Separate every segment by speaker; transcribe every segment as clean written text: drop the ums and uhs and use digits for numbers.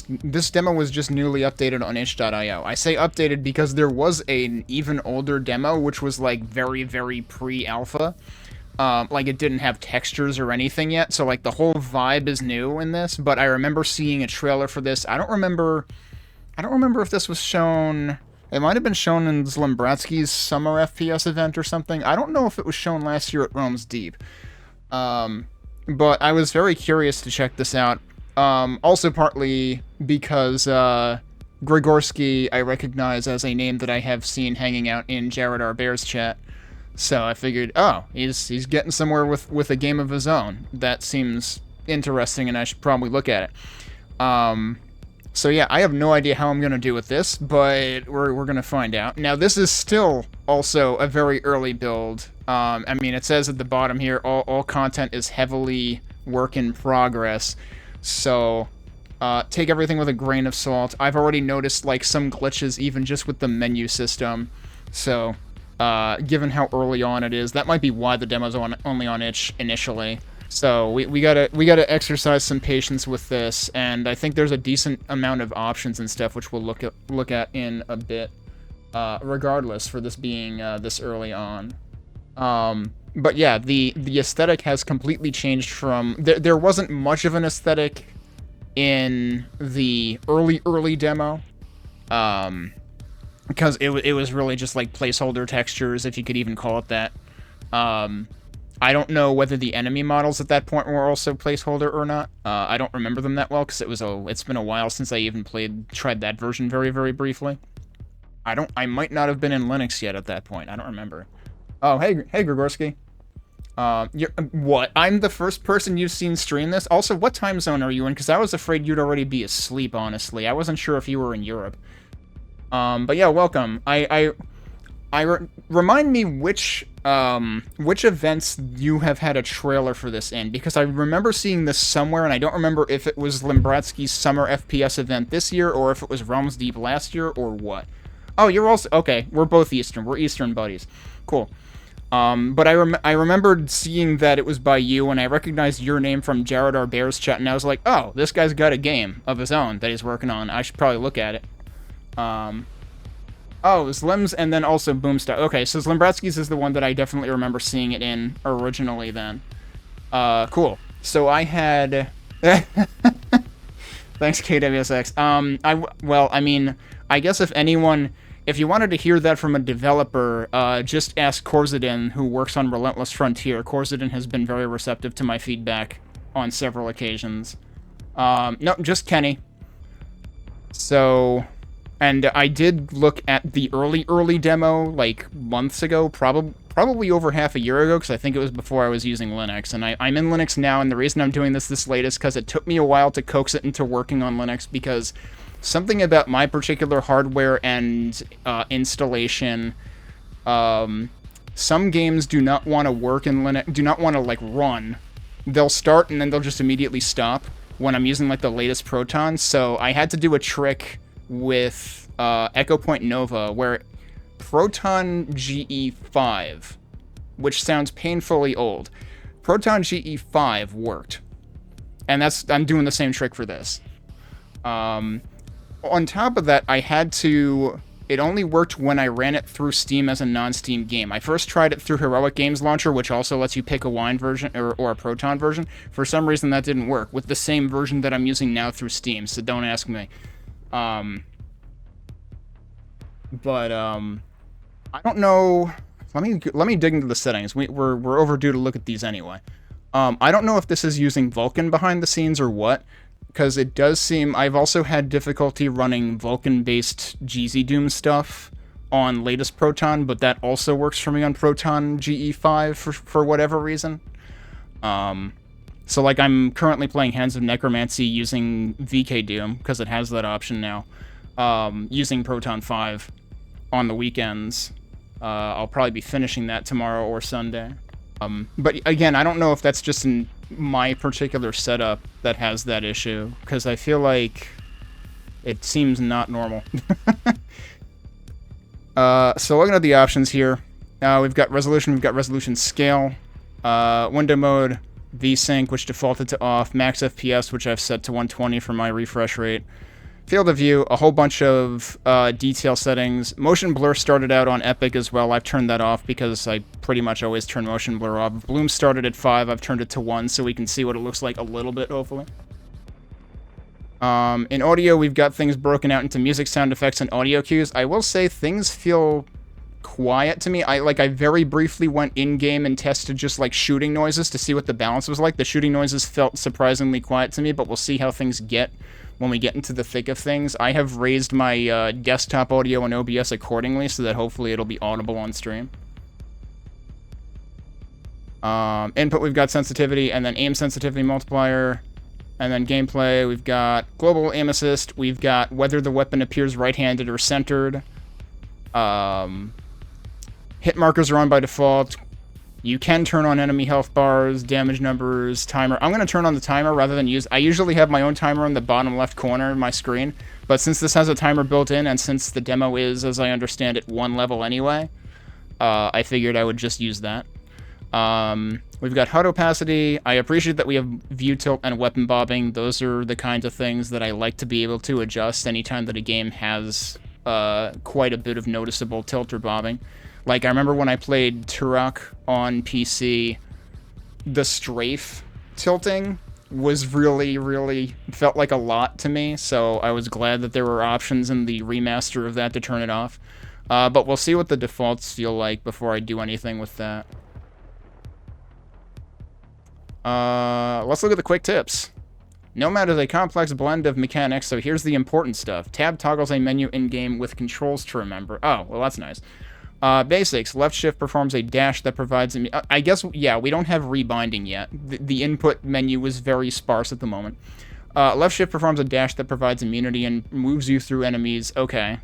Speaker 1: this demo was just newly updated on itch.io. I say updated because there was an even older demo, which was like very, very pre-alpha. Like it didn't have textures or anything yet, so like the whole vibe is new in this, but I remember seeing a trailer for this. I don't remember if this was shown. It might have been shown in ZlimBratSki's summer FPS event or something. I don't know if it was shown last year at Realms Deep. But I was very curious to check this out. Also partly because Gregorski I recognize as a name that I have seen hanging out in Jared R. Bear's chat. So I figured, oh, he's getting somewhere with a game of his own. That seems interesting, and I should probably look at it. So yeah, I have no idea how I'm going to do with this, but we're going to find out. Now, this is still also a very early build. I mean, it says at the bottom here, all content is heavily work in progress. So take everything with a grain of salt. I've already noticed like some glitches even just with the menu system. So given how early on it is, that might be why the demo's only on itch initially. So we gotta exercise some patience with this, and I think there's a decent amount of options and stuff which we'll look at in a bit, regardless for this being this early on. But yeah, the aesthetic has completely changed from there wasn't much of an aesthetic in the early demo, because it was really just like placeholder textures, if you could even call it that. I don't know whether the enemy models at that point were also placeholder or not. I don't remember them that well because it's been a while since I even tried that version very, very briefly. I might not have been in Linux yet at that point. I don't remember. Oh, hey Gregorski. What? I'm the first person you've seen stream this? Also, what time zone are you in? Because I was afraid you'd already be asleep, honestly. I wasn't sure if you were in Europe. But yeah, welcome. Remind me which events you have had a trailer for this in, because I remember seeing this somewhere, and I don't remember if it was ZlimBratSki's summer FPS event this year, or if it was Realms Deep last year, or what. Oh, you're also... Okay, we're both Eastern. We're Eastern buddies. Cool. But I remembered seeing that it was by you, and I recognized your name from Jared R. Bear's chat, and I was like, oh, this guy's got a game of his own that he's working on. I should probably look at it. Oh, Zlim's and then also Boomstar. Okay, so ZlimBratSki's is the one that I definitely remember seeing it in originally then. Cool. So I had... Thanks, KWSX. Well, I mean, I guess if you wanted to hear that from a developer, just ask Korzadin, who works on Relentless Frontier. Korzadin has been very receptive to my feedback on several occasions. No, just Kenny. So... And I did look at the early demo, like, months ago, probably over half a year ago, because I think it was before I was using Linux. And I'm in Linux now, and the reason I'm doing this late is because it took me a while to coax it into working on Linux, because something about my particular hardware and installation, some games do not want to work in Linux, do not want to, like, run. They'll start, and then they'll just immediately stop when I'm using, like, the latest Proton, so I had to do a trick with Echo Point Nova, where Proton GE5, which sounds painfully old, Proton GE5 worked. And I'm doing the same trick for this. On top of that, it only worked when I ran it through Steam as a non-Steam game. I first tried it through Heroic Games Launcher, which also lets you pick a Wine version or a Proton version. For some reason, that didn't work with the same version that I'm using now through Steam, so don't ask me. I don't know. Let me dig into the settings. We're overdue to look at these anyway. I don't know if this is using Vulkan behind the scenes or what, because it does seem... I've also had difficulty running Vulkan-based GZ Doom stuff on latest Proton, but that also works for me on Proton GE5 for whatever reason. So, like, I'm currently playing Hands of Necromancy using VK Doom, because it has that option now, using Proton 5 on the weekends. I'll probably be finishing that tomorrow or Sunday. But, again, I don't know if that's just in my particular setup that has that issue, because I feel like it seems not normal. So, looking at the options here, we've got resolution scale, window mode, VSync, which defaulted to off, max FPS, which I've set to 120 for my refresh rate, Field of view, a whole bunch of detail settings. Motion blur started out on Epic as well. I've turned that off because I pretty much always turn motion blur off. Bloom started at 5. I've turned it to 1 so we can see what it looks like a little bit, hopefully. In audio, we've got things broken out into music, sound effects, and audio cues. I will say things feel quiet to me. I very briefly went in-game and tested just like shooting noises to see what the balance was like. The shooting noises felt surprisingly quiet to me, but we'll see how things get when we get into the thick of things. I have raised my desktop audio and OBS accordingly so that hopefully it'll be audible on stream. Input, we've got sensitivity, and then aim sensitivity multiplier. And then gameplay, we've got global aim assist, we've got whether the weapon appears right-handed or centered. Hit markers are on by default. You can turn on enemy health bars, damage numbers, timer. I'm going to turn on the timer rather than use... I usually have my own timer in the bottom left corner of my screen, but since this has a timer built in, and since the demo is, as I understand it, 1 level anyway, I figured I would just use that. We've got HUD opacity. I appreciate that we have view tilt and weapon bobbing. Those are the kinds of things that I like to be able to adjust anytime that a game has quite a bit of noticeable tilt or bobbing. Like, I remember when I played Turok on PC, the strafe tilting was really felt like a lot to me, so I was glad that there were options in the remaster of that to turn it off. But we'll see what the defaults feel like before I do anything with that. Let's look at the quick tips. NOMAD is a complex blend of mechanics, so here's the important stuff. Tab toggles a menu in-game with controls to remember. Oh, well, that's nice. Basics. Left shift performs a dash that provides... I guess, yeah, we don't have rebinding yet. The input menu was very sparse at the moment. Left shift performs a dash that provides immunity and moves you through enemies. Okay.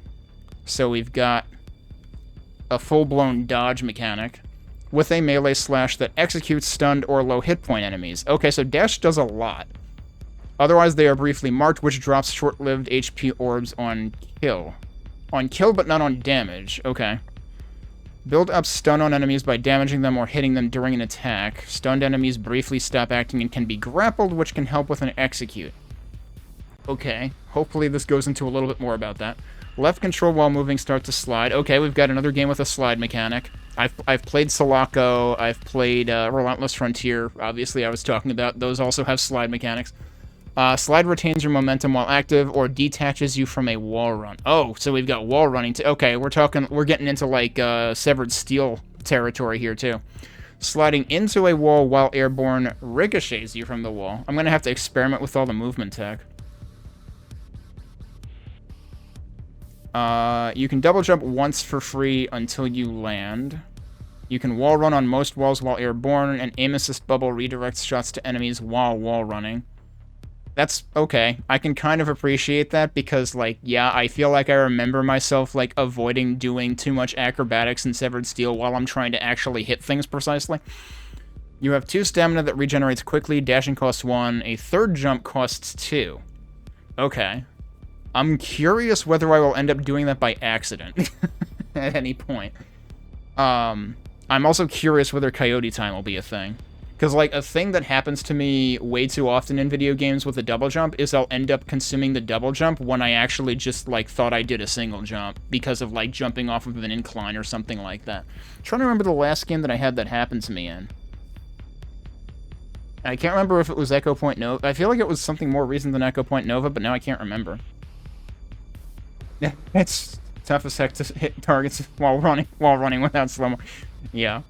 Speaker 1: So we've got a full-blown dodge mechanic with a melee slash that executes stunned or low hit point enemies. Okay, so dash does a lot. Otherwise, they are briefly marked, which drops short-lived HP orbs on kill. On kill, but not on damage. Okay. Build up stun on enemies by damaging them or hitting them during an attack. Stunned enemies briefly stop acting and can be grappled, which can help with an execute. Okay. Hopefully this goes into a little bit more about that. Left control while moving starts to slide. Okay, we've got another game with a slide mechanic. I've played Sulaco. I've played Relentless Frontier. Obviously, I was talking about. Those also have slide mechanics. Slide retains your momentum while active or detaches you from a wall run. Oh, so we've got wall running. Okay, we're getting into like Severed Steel territory here too. Sliding into a wall while airborne ricochets you from the wall. I'm gonna have to experiment with all the movement tech. You can double jump once for free until you land. You can wall run on most walls while airborne, and aim assist bubble redirects shots to enemies while wall running. That's okay. I can kind of appreciate that because, like, yeah, I feel like I remember myself, like, avoiding doing too much acrobatics in Severed Steel while I'm trying to actually hit things precisely. You have 2 stamina that regenerates quickly. Dashing costs 1. A third jump costs 2. Okay. I'm curious whether I will end up doing that by accident at any point. I'm also curious whether coyote time will be a thing. Because, like, a thing that happens to me way too often in video games with a double jump is I'll end up consuming the double jump when I actually just, like, thought I did a single jump because of, like, jumping off of an incline or something like that. I'm trying to remember the last game that I had that happen to me in. I can't remember if it was Echo Point Nova. I feel like it was something more recent than Echo Point Nova, but now I can't remember. Yeah, it's tough as heck to hit targets while running without slow-mo. Yeah.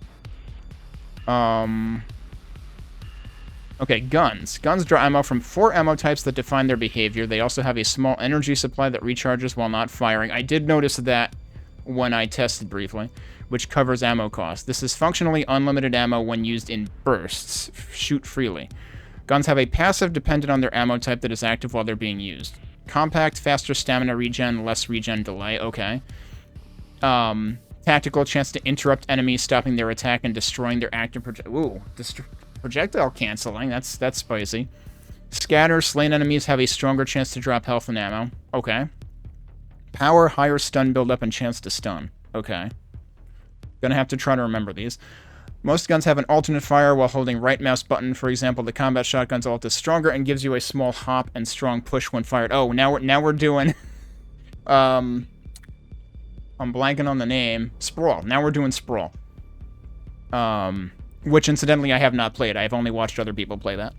Speaker 1: Okay, guns. Guns draw ammo from 4 ammo types that define their behavior. They also have a small energy supply that recharges while not firing. I did notice that when I tested briefly, which covers ammo cost. This is functionally unlimited ammo when used in bursts. Shoot freely. Guns have a passive dependent on their ammo type that is active while they're being used. Compact, faster stamina regen, less regen delay. Okay. Tactical, chance to interrupt enemies, stopping their attack and destroying their active projectile canceling. That's spicy. Scatter, slain enemies have a stronger chance to drop health and ammo. Okay. Power, higher stun buildup and chance to stun. Okay. Gonna have to try to remember these. Most guns have an alternate fire while holding right mouse button. For example, the combat shotgun's alt is stronger and gives you a small hop and strong push when fired. Oh, now we're doing I'm blanking on the name. Sprawl. Now we're doing Sprawl. Which incidentally I have not played. I have only watched other people play that.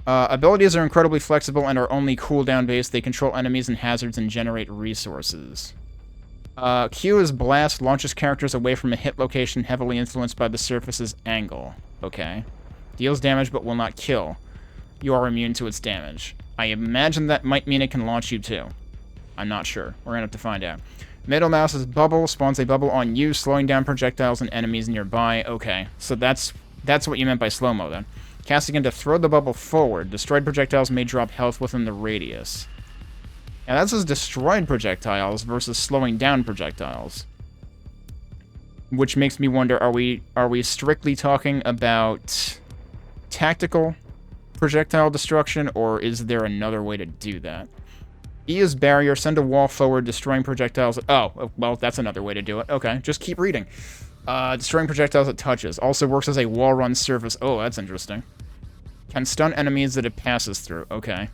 Speaker 1: Abilities are incredibly flexible and are only cooldown based. They control enemies and hazards and generate resources. Q is Blast, launches characters away from a hit location heavily influenced by the surface's angle. Okay. Deals damage but will not kill. You are immune to its damage. I imagine that might mean it can launch you too. I'm not sure. We're gonna have to find out. Middle mouse is Bubble, spawns a bubble on you, slowing down projectiles and enemies nearby. Okay, so that's what you meant by slow-mo then. Cast again to throw the bubble forward. Destroyed projectiles may drop health within the radius. Now that says destroyed projectiles versus slowing down projectiles. Which makes me wonder, are we strictly talking about tactical projectile destruction, or is there another way to do that? E is barrier, send a wall forward, destroying projectiles. Oh, well, that's another way to do it. Okay, just keep reading. Destroying projectiles it touches. Also works as a wall run surface. Oh, that's interesting. Can stun enemies that it passes through. Okay.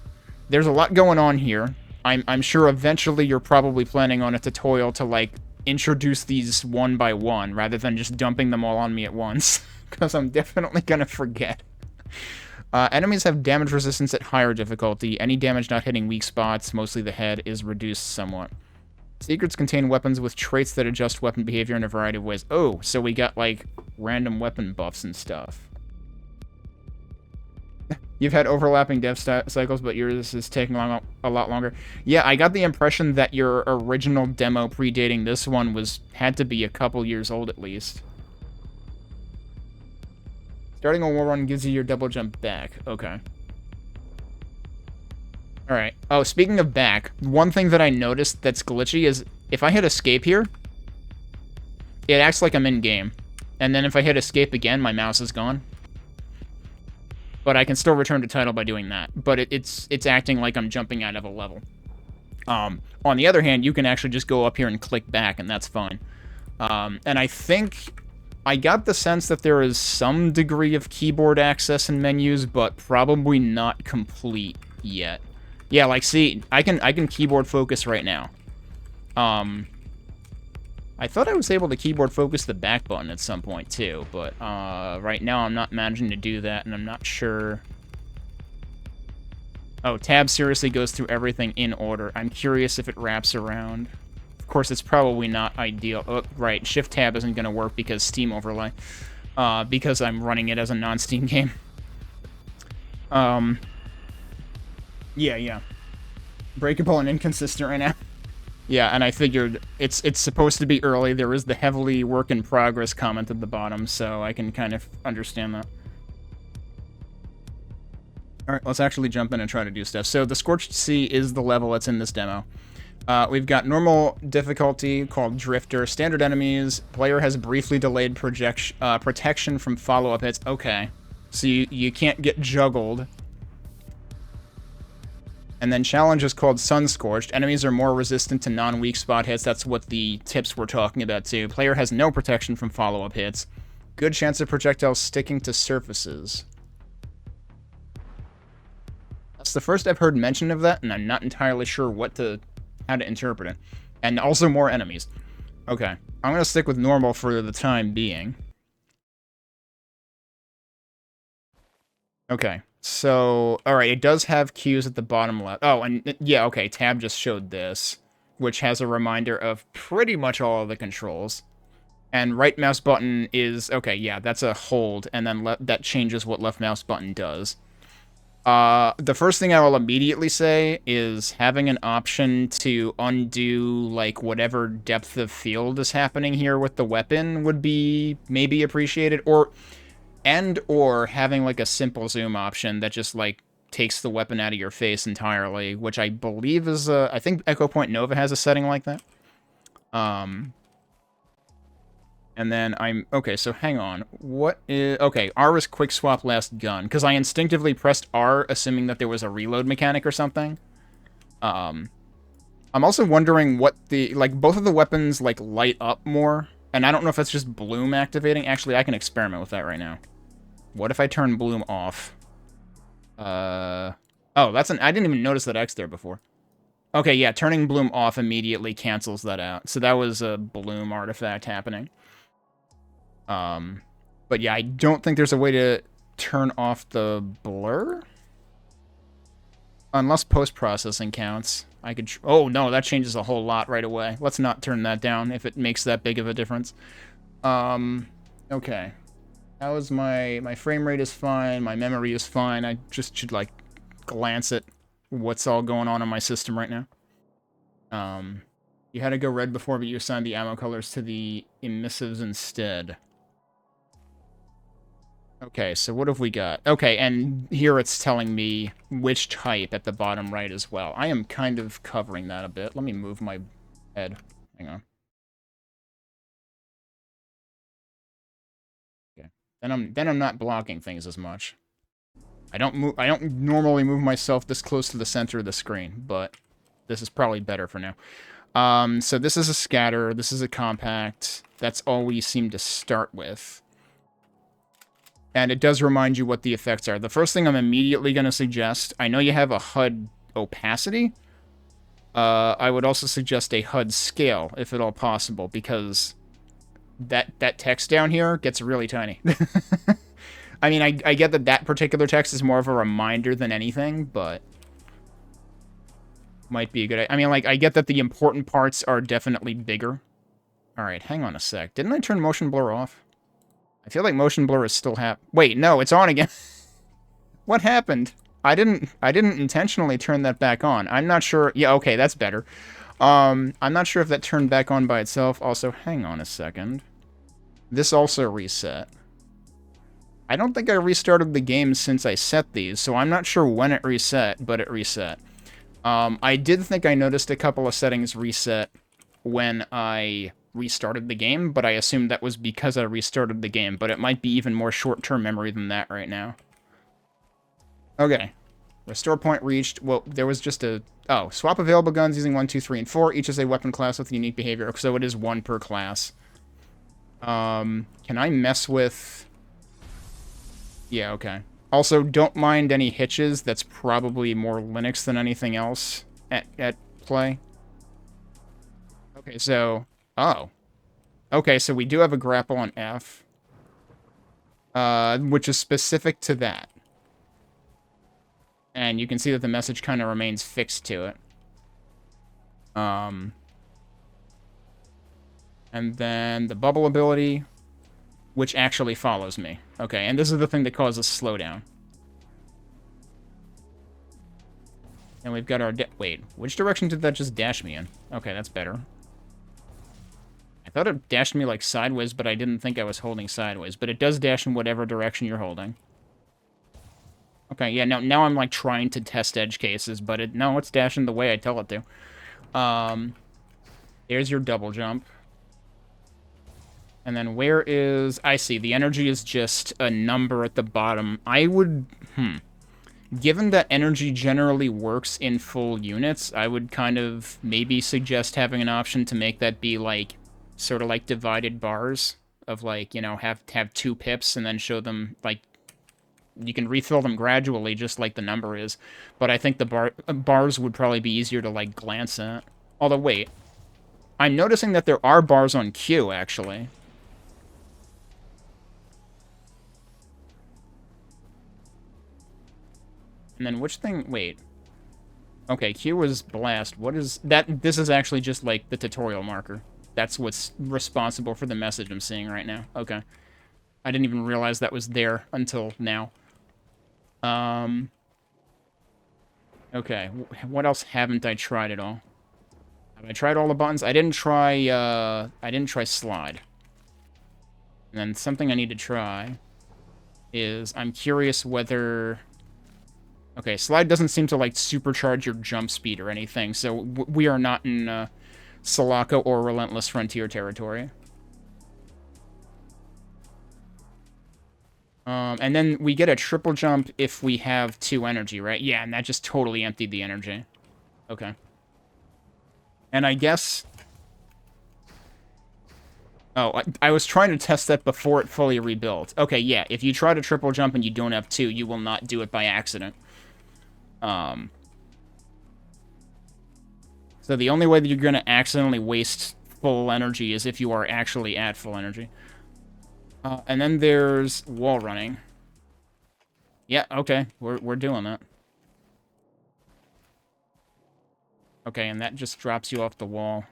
Speaker 1: There's a lot going on here. I'm sure eventually you're probably planning on a tutorial to, like, introduce these one by one, rather than just dumping them all on me at once. Because I'm definitely gonna forget. Enemies have damage resistance at higher difficulty. Any damage not hitting weak spots, mostly the head, is reduced somewhat. Secrets contain weapons with traits that adjust weapon behavior in a variety of ways. Oh, so we got, like, random weapon buffs and stuff. You've had overlapping dev cycles, but yours is taking a lot longer. Yeah, I got the impression that your original demo predating this one had to be a couple years old at least. Starting a wall run gives you your double jump back. Okay. Alright. Oh, speaking of back, one thing that I noticed that's glitchy is if I hit escape here, it acts like I'm in-game. And then if I hit escape again, my mouse is gone. But I can still return to title by doing that. But it's acting like I'm jumping out of a level. On the other hand, you can actually just go up here and click back, and that's fine. And I think I got the sense that there is some degree of keyboard access in menus, but probably not complete yet. Yeah, like, see, I can keyboard focus right now. I thought I was able to keyboard focus the back button at some point, too, but right now I'm not managing to do that, and I'm not sure. Oh, tab seriously goes through everything in order. I'm curious if it wraps around. Of course, it's probably not ideal. Oh, right, Shift Tab isn't going to work because Steam overlay. Because I'm running it as a non-Steam game. Yeah. Breakable and inconsistent right now. Yeah, and I figured it's supposed to be early. There is the heavily work in progress comment at the bottom, so I can kind of understand that. Alright, let's actually jump in and try to do stuff. So the Scorched Sea is the level that's in this demo. We've got normal difficulty called Drifter, standard enemies, player has briefly delayed protection from follow-up hits. Okay, so you can't get juggled. And then challenge is called Sun Scorched. Enemies are more resistant to non-weak spot hits. That's what the tips we're talking about too. Player has no protection from follow-up hits. Good chance of projectiles sticking to surfaces. That's the first I've heard mention of that, and I'm not entirely sure how to interpret it. And also more enemies. Okay, I'm gonna stick with normal for the time being. Okay. So, alright, it does have cues at the bottom left. Oh, and yeah, okay, tab just showed this, which has a reminder of pretty much all of the controls. And right mouse button is, okay, yeah, that's a hold, and then that changes what left mouse button does. The first thing I will immediately say is having an option to undo, like, whatever depth of field is happening here with the weapon would be maybe appreciated, or having, like, a simple zoom option that just, like, takes the weapon out of your face entirely, which I believe is, I think Echo Point Nova has a setting like that. And then okay, so hang on. Okay, R is quick swap last gun, because I instinctively pressed R, assuming that there was a reload mechanic or something. I'm also wondering what like, both of the weapons, like, light up more. And I don't know if that's just bloom activating. Actually, I can experiment with that right now. What if I turn bloom off? Oh, that's an... I didn't even notice that X there before. Okay, yeah, turning bloom off immediately cancels that out. So that was a bloom artifact happening. But yeah, I don't think there's a way to turn off the blur. Unless post-processing counts. I could... Oh, no, that changes a whole lot right away. Let's not turn that down if it makes that big of a difference. Okay. How is my frame rate is fine, my memory is fine. I just should, like, glance at what's all going on in my system right now. You had to go red before, but you assigned the ammo colors to the emissives instead. Okay, so what have we got? Okay, and here it's telling me which type at the bottom right as well. I am kind of covering that a bit. Let me move my head. Hang on. Okay. Then I'm not blocking things as much. I don't normally move myself this close to the center of the screen, but this is probably better for now. So this is a scatter, this is a compact. That's all we seem to start with. And it does remind you what the effects are. The first thing I'm immediately going to suggest, I know you have a HUD opacity. I would also suggest a HUD scale, if at all possible, because that text down here gets really tiny. I mean, I get that particular text is more of a reminder than anything, but might be a good... I mean, like, I get that the important parts are definitely bigger. All right, hang on a sec. Didn't I turn motion blur off? I feel like motion blur is still Wait, no, it's on again. What happened? I didn't intentionally turn that back on. I'm not sure. Yeah, okay, that's better. I'm not sure if that turned back on by itself. Also, hang on a second. This also reset. I don't think I restarted the game since I set these, so I'm not sure when it reset, but it reset. I did think I noticed a couple of settings reset when I restarted the game, but I assumed that was because I restarted the game, but it might be even more short-term memory than that right now. Okay. Restore point reached. Well, there was just a... Oh, swap available guns using 1, 2, 3, and 4. Each is a weapon class with unique behavior, so it is 1 per class. Can I mess with... Yeah, okay. Also, don't mind any hitches. That's probably more Linux than anything else at play. Okay, so... Oh. Okay, so we do have a grapple on F. Which is specific to that. And you can see that the message kind of remains fixed to it. And then the bubble ability, which actually follows me. Okay, and this is the thing that causes slowdown. And we've got our... Wait, which direction did that just dash me in? Okay, that's better. I thought it dashed me, like, sideways, but I didn't think I was holding sideways. But it does dash in whatever direction you're holding. Okay, yeah, now I'm, like, trying to test edge cases, but no, it's dashing the way I tell it to. There's your double jump. And then where is... I see, the energy is just a number at the bottom. I would... Given that energy generally works in full units, I would kind of maybe suggest having an option to make that be, like... sort of like divided bars of, like, you know, have 2 pips and then show them, like, you can refill them gradually just like the number is, but I think the bars would probably be easier to, like, glance at. Although, wait, I'm noticing that there are bars on Q, actually. And then which thing, wait. Okay, Q was blast. What is that? This is actually just, like, the tutorial marker. That's what's responsible for the message I'm seeing right now. Okay. I didn't even realize that was there until now. Okay. What else haven't I tried at all? Have I tried all the buttons? I didn't try slide. And then something I need to try is I'm curious whether... Okay, slide doesn't seem to, like, supercharge your jump speed or anything, so we are not in... Sulaco or Relentless Frontier territory. And then we get a triple jump if we have 2 energy, right? Yeah, and that just totally emptied the energy. Okay. And I guess... Oh, I was trying to test that before it fully rebuilt. Okay, yeah, if you try to triple jump and you don't have 2, you will not do it by accident. So the only way that you're going to accidentally waste full energy is if you are actually at full energy. And then there's wall running. Yeah, okay, we're doing that. Okay, and that just drops you off the wall.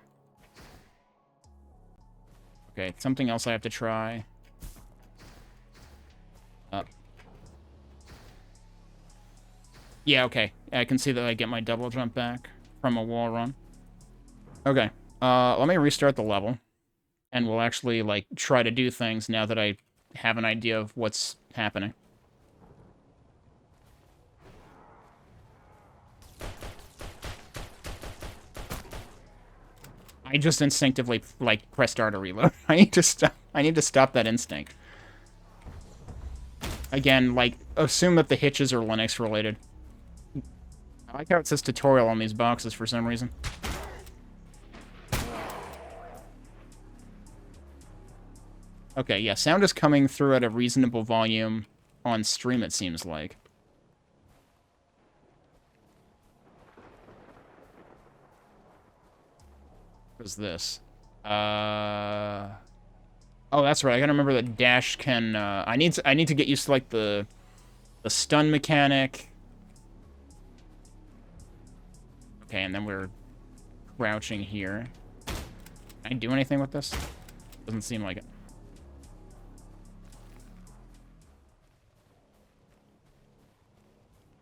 Speaker 1: Okay, something else I have to try. Up. Yeah, okay. I can see that I get my double jump back from a wall run. Okay, let me restart the level. And we'll actually, like, try to do things now that I have an idea of what's happening. I just instinctively, like, pressed R to reload. I need to stop that instinct. Again, like, assume that the hitches are Linux related. I like how it says tutorial on these boxes for some reason. Okay, yeah, sound is coming through at a reasonable volume on stream, it seems like. What is this? Oh, that's right. I gotta remember that dash can. I need to get used to like the stun mechanic. Okay, and then we're crouching here. Can I do anything with this? Doesn't seem like it.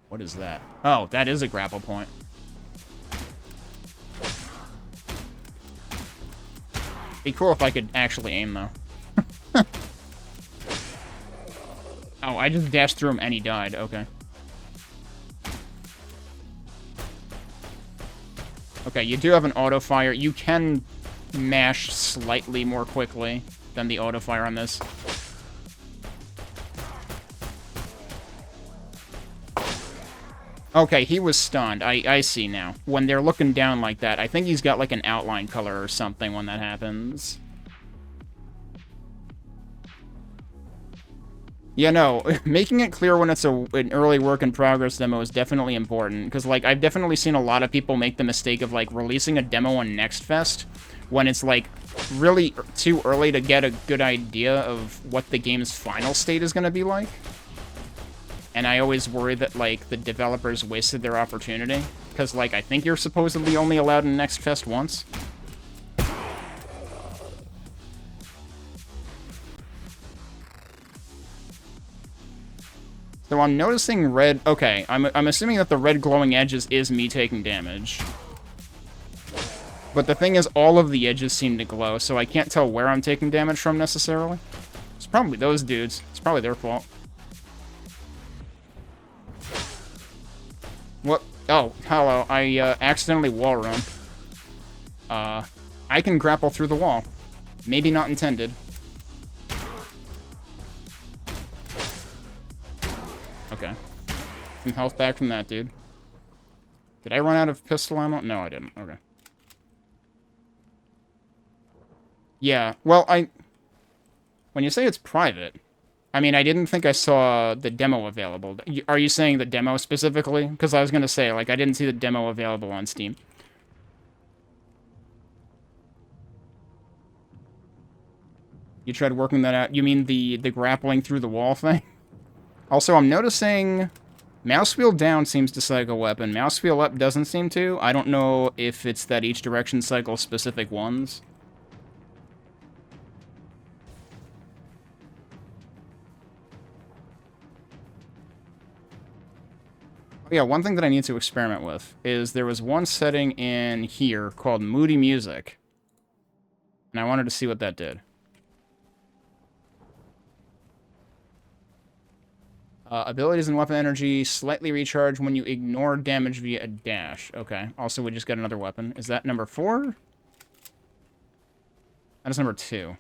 Speaker 1: What is that? Oh, that is a grapple point. Be cool if I could actually aim, though. Oh, I just dashed through him and he died. Okay. Okay, you do have an auto-fire. You can mash slightly more quickly than the auto-fire on this. Okay, he was stunned. I see now. When they're looking down like that, I think he's got like an outline color or something when that happens. Yeah, no, making it clear when it's an early work in progress demo is definitely important, because, like, I've definitely seen a lot of people make the mistake of, like, releasing a demo on Next Fest when it's, like, really too early to get a good idea of what the game's final state is going to be like. And I always worry that, like, the developers wasted their opportunity, because, like, I think you're supposedly only allowed in Next Fest once. So I'm noticing red... Okay, I'm assuming that the red glowing edges is me taking damage. But the thing is, all of the edges seem to glow, so I can't tell where I'm taking damage from, necessarily. It's probably those dudes. It's probably their fault. What? Oh, hello. I accidentally wall run. I can grapple through the wall. Maybe not intended. Okay. Some health back from that, dude. Did I run out of pistol ammo? No, I didn't. Okay. Yeah, well, when you say it's private, I mean, I didn't think I saw the demo available. Are you saying the demo specifically? Because I was going to say, like, I didn't see the demo available on Steam. You tried working that out? You mean the grappling through the wall thing? Also, I'm noticing mouse wheel down seems to cycle weapon. Mouse wheel up doesn't seem to. I don't know if it's that each direction cycles specific ones. Oh, yeah, one thing that I need to experiment with is there was one setting in here called Moody Music. And I wanted to see what that did. Abilities and weapon energy slightly recharge when you ignore damage via a dash. Okay. Also, we just got another weapon. Is that number 4? That is number 2.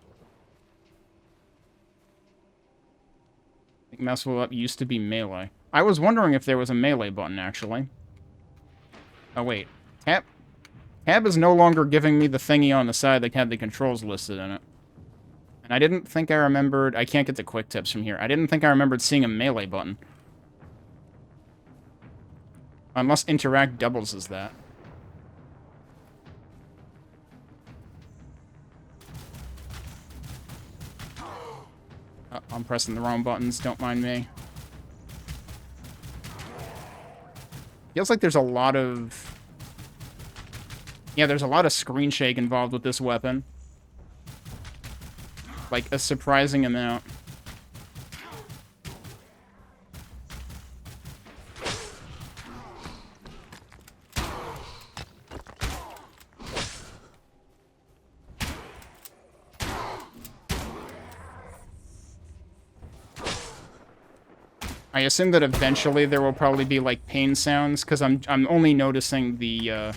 Speaker 1: I think mouse wheel up used to be melee. I was wondering if there was a melee button, actually. Oh, wait. Tab is no longer giving me the thingy on the side that had the controls listed in it. And I didn't think I remembered... I can't get the quick tips from here. I didn't think I remembered seeing a melee button. Unless interact doubles as that. Oh, I'm pressing the wrong buttons. Don't mind me. Feels like there's a lot of... Yeah, there's a lot of screen shake involved with this weapon. Like, a surprising amount. I assume that eventually there will probably be, like, pain sounds, because I'm only noticing the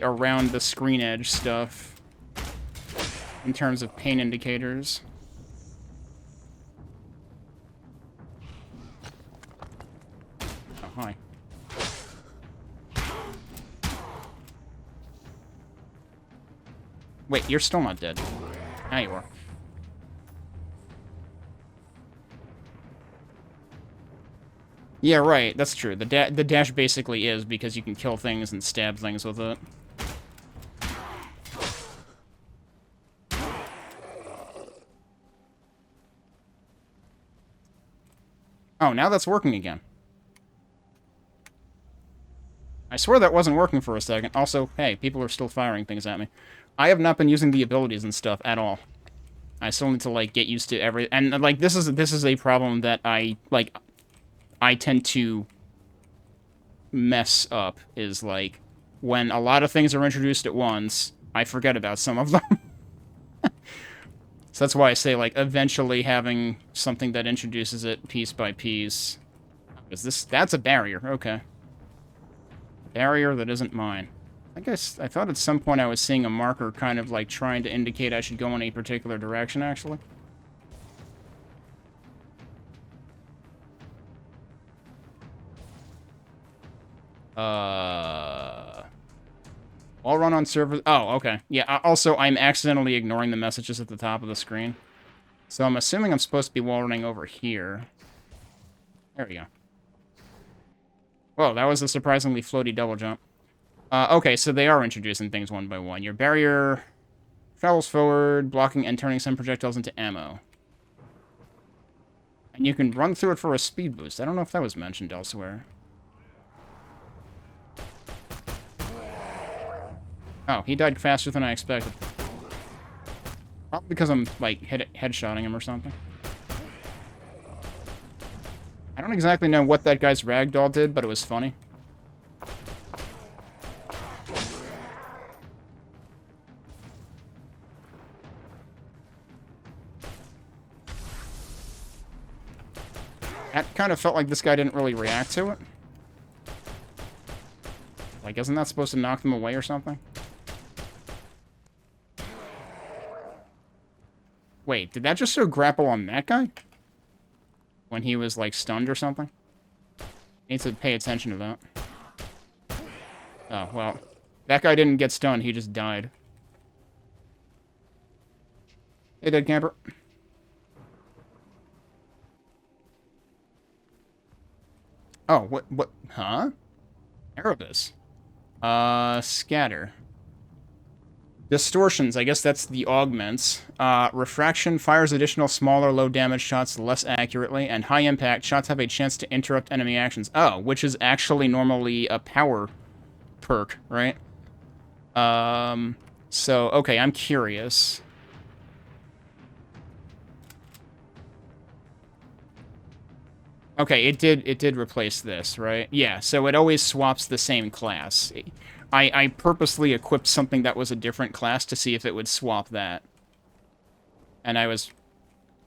Speaker 1: around the screen edge stuff in terms of pain indicators. Oh, hi. Wait, you're still not dead. Now you are. Yeah, right, that's true. The dash basically is because you can kill things and stab things with it. Oh, now that's working again. I swear that wasn't working for a second. Also, hey, people are still firing things at me. I have not been using the abilities and stuff at all. I still need to, like, get used to every... And, like, this is a problem that I tend to mess up, is, like, when a lot of things are introduced at once, I forget about some of them. So that's why I say, like, eventually having something that introduces it piece by piece. Is this... That's a barrier, okay. Barrier that isn't mine. I guess I thought at some point I was seeing a marker kind of, like, trying to indicate I should go in a particular direction, actually. I'll run on servers. Oh, okay. Yeah, also, I'm accidentally ignoring the messages at the top of the screen. So I'm assuming I'm supposed to be wall running over here. There we go. Whoa, that was a surprisingly floaty double jump. Okay, so they are introducing things one by one. Your barrier travels forward, blocking and turning some projectiles into ammo. And you can run through it for a speed boost. I don't know if that was mentioned elsewhere. Oh, he died faster than I expected. Probably because I'm, like, headshotting him or something. I don't exactly know what that guy's ragdoll did, but it was funny. That kind of felt like this guy didn't really react to it. Like, isn't that supposed to knock them away or something? Wait, did that just show grapple on that guy? When he was, like, stunned or something? Need to pay attention to that. Oh, well. That guy didn't get stunned, he just died. Hey, dead camper. Oh, what, huh? Erebus. Scatter. Distortions, I guess that's the augments. Refraction fires additional smaller low-damage shots less accurately, and high impact shots have a chance to interrupt enemy actions. Oh, which is actually normally a power perk, right? So, okay, I'm curious. Okay, it did replace this, right? Yeah, so it always swaps the same class. I purposely equipped something that was a different class to see if it would swap that. And I was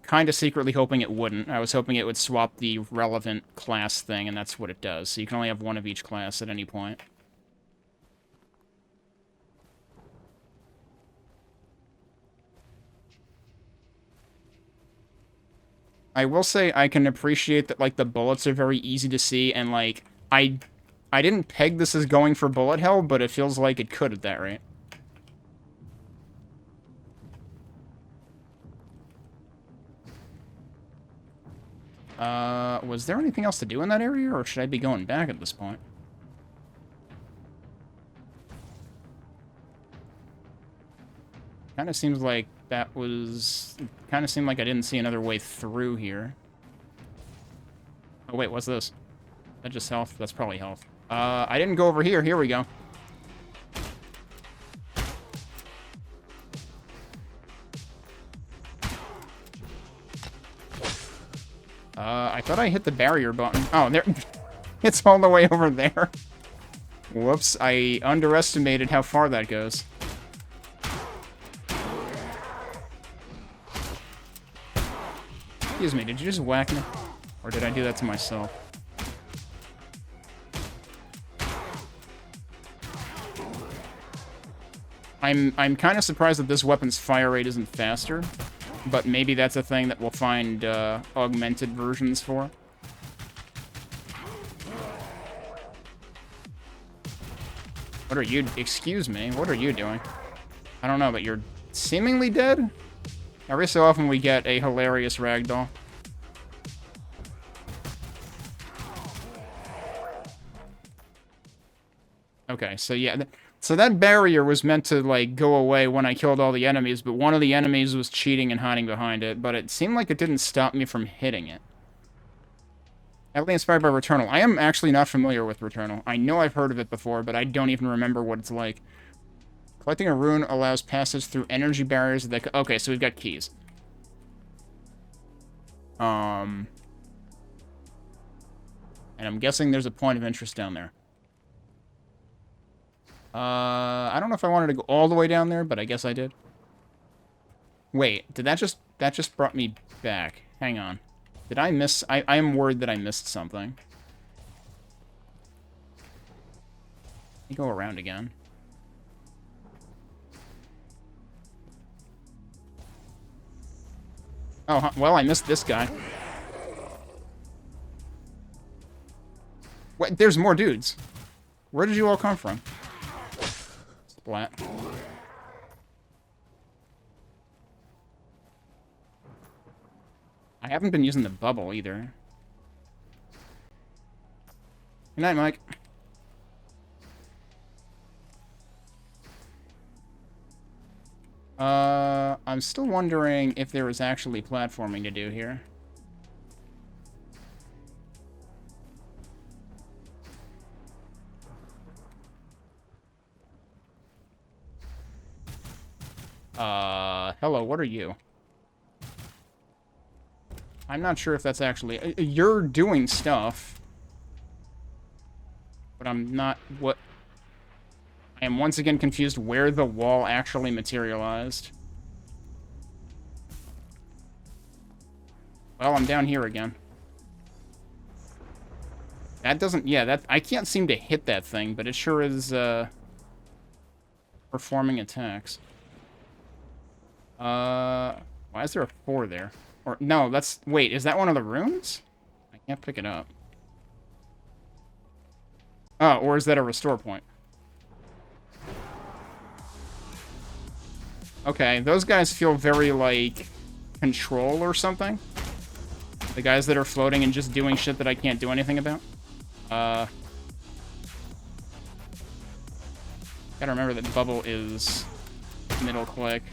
Speaker 1: kind of secretly hoping it wouldn't. I was hoping it would swap the relevant class thing, and that's what it does. So you can only have one of each class at any point. I will say I can appreciate that, like, the bullets are very easy to see, and, like, I didn't peg this as going for bullet hell, but it feels like it could at that rate. Was there anything else to do in that area, or should I be going back at this point? Kind of seems like that was... Kind of seemed like I didn't see another way through here. Oh, wait, what's this? Is that just health? That's probably health. I didn't go over here. Here we go. I thought I hit the barrier button. Oh, there... It's all the way over there. Whoops, I underestimated how far that goes. Excuse me, did you just whack me? Or did I do that to myself? I'm kind of surprised that this weapon's fire rate isn't faster, but maybe that's a thing that we'll find augmented versions for. What are you... Excuse me, what are you doing? I don't know, but you're seemingly dead? Every so often we get a hilarious ragdoll. Okay, so yeah, so that barrier was meant to, like, go away when I killed all the enemies, but one of the enemies was cheating and hiding behind it, but it seemed like it didn't stop me from hitting it. Heavily inspired by Returnal. I am actually not familiar with Returnal. I know I've heard of it before, but I don't even remember what it's like. Collecting a rune allows passage through energy barriers that... Okay, so we've got keys. And I'm guessing there's a point of interest down there. I don't know if I wanted to go all the way down there, but I guess I did. Wait, did that just brought me back? Hang on. Did I miss... I am worried that I missed something. Let me go around again. Oh, well, I missed this guy. Wait, there's more dudes. Where did you all come from? Splat. I haven't been using the bubble either. Good night, Mike. I'm still wondering if there was actually platforming to do here. Hello, what are you? I'm not sure if that's actually... You're doing stuff. But I'm not... What... I am once again confused where the wall actually materialized. Well, I'm down here again. That doesn't... Yeah, that... I can't seem to hit that thing, but it sure is, performing attacks. Why is there a 4 there? Or, no, that's... Wait, is that one of the runes? I can't pick it up. Oh, or is that a restore point? Okay, those guys feel very, like, control or something. The guys that are floating and just doing shit that I can't do anything about. Gotta remember that bubble is middle click.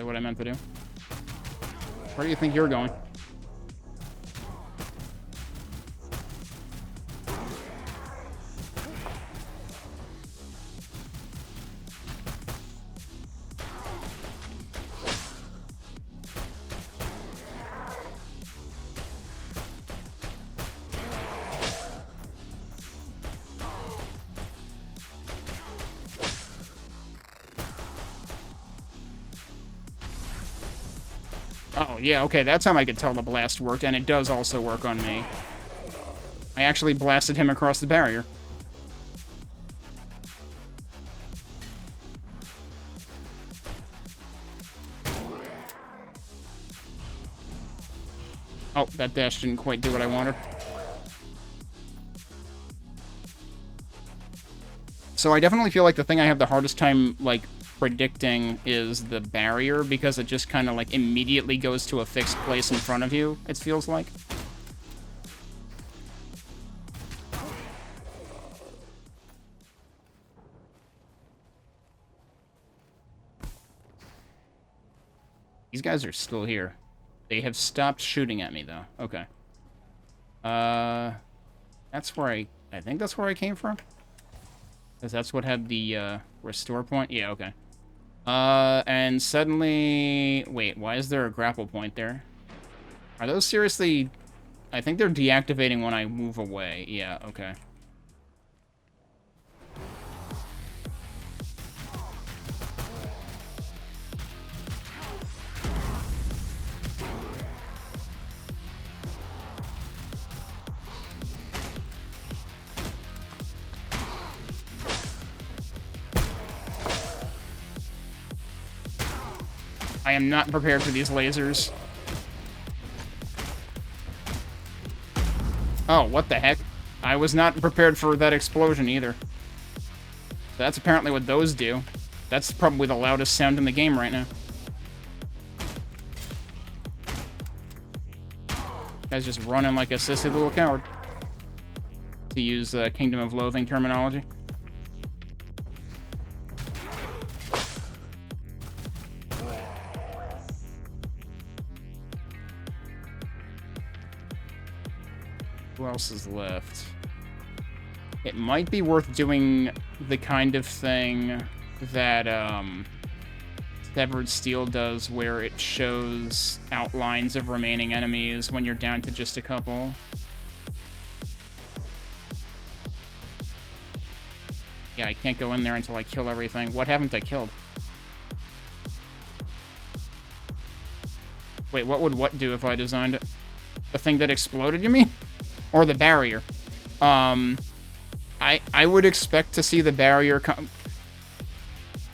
Speaker 1: What I meant to do. Where do you think you're going? Oh, yeah, okay, that's how I could tell the blast worked, and it does also work on me. I actually blasted him across the barrier. Oh, that dash didn't quite do what I wanted. So I definitely feel like the thing I have the hardest time, like, predicting is the barrier, because it just kind of, like, immediately goes to a fixed place in front of you, it feels like. These guys are still here. They have stopped shooting at me, though. Okay. That's where I think that's where I came from? Because that's what had the, restore point? Yeah, okay. And suddenly... Wait, why is there a grapple point there? Are those seriously... I think they're deactivating when I move away. Yeah, okay. I am not prepared for these lasers. Oh, what the heck? I was not prepared for that explosion either. That's apparently what those do. That's probably the loudest sound in the game right now. Guy's just running like a sissy little coward. To use Kingdom of Loathing terminology. Who else is left? It might be worth doing the kind of thing that Severed Steel does, where it shows outlines of remaining enemies when you're down to just a couple. Yeah, I can't go in there until I kill everything. What haven't I killed? Wait, what would what do if I designed it? The thing that exploded, you mean? Or the barrier? I would expect to see the barrier come...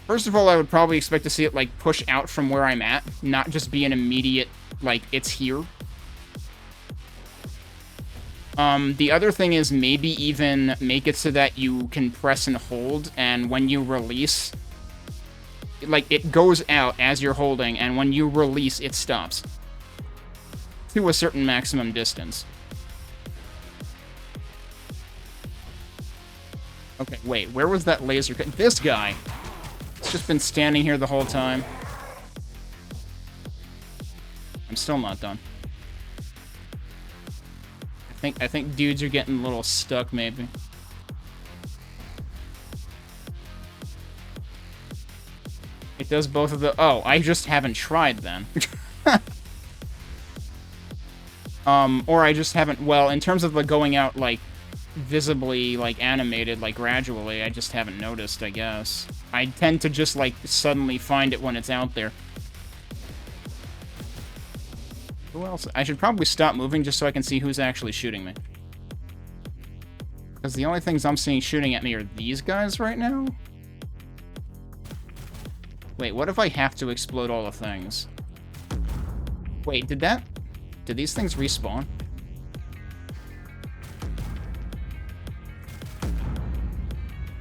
Speaker 1: First of all, I would probably expect to see it, like, push out from where I'm at, not just be an immediate, like, it's here. The other thing is maybe even make it so that you can press and hold, and when you release, like, it goes out as you're holding, and when you release, it stops. To a certain maximum distance. Okay, wait, where was that laser? This guy! It's just been standing here the whole time. I'm still not done. I think dudes are getting a little stuck, maybe. It does both of the... Oh, I just haven't tried, then. Or I just haven't... Well, in terms of the going out, like, visibly, like, animated, like, gradually, I just haven't noticed, I guess. I tend to just, like, suddenly find it when it's out there. Who else? I should probably stop moving just so I can see who's actually shooting me. Because the only things I'm seeing shooting at me are these guys right now? Wait, what if I have to explode all the things? Wait, did these things respawn?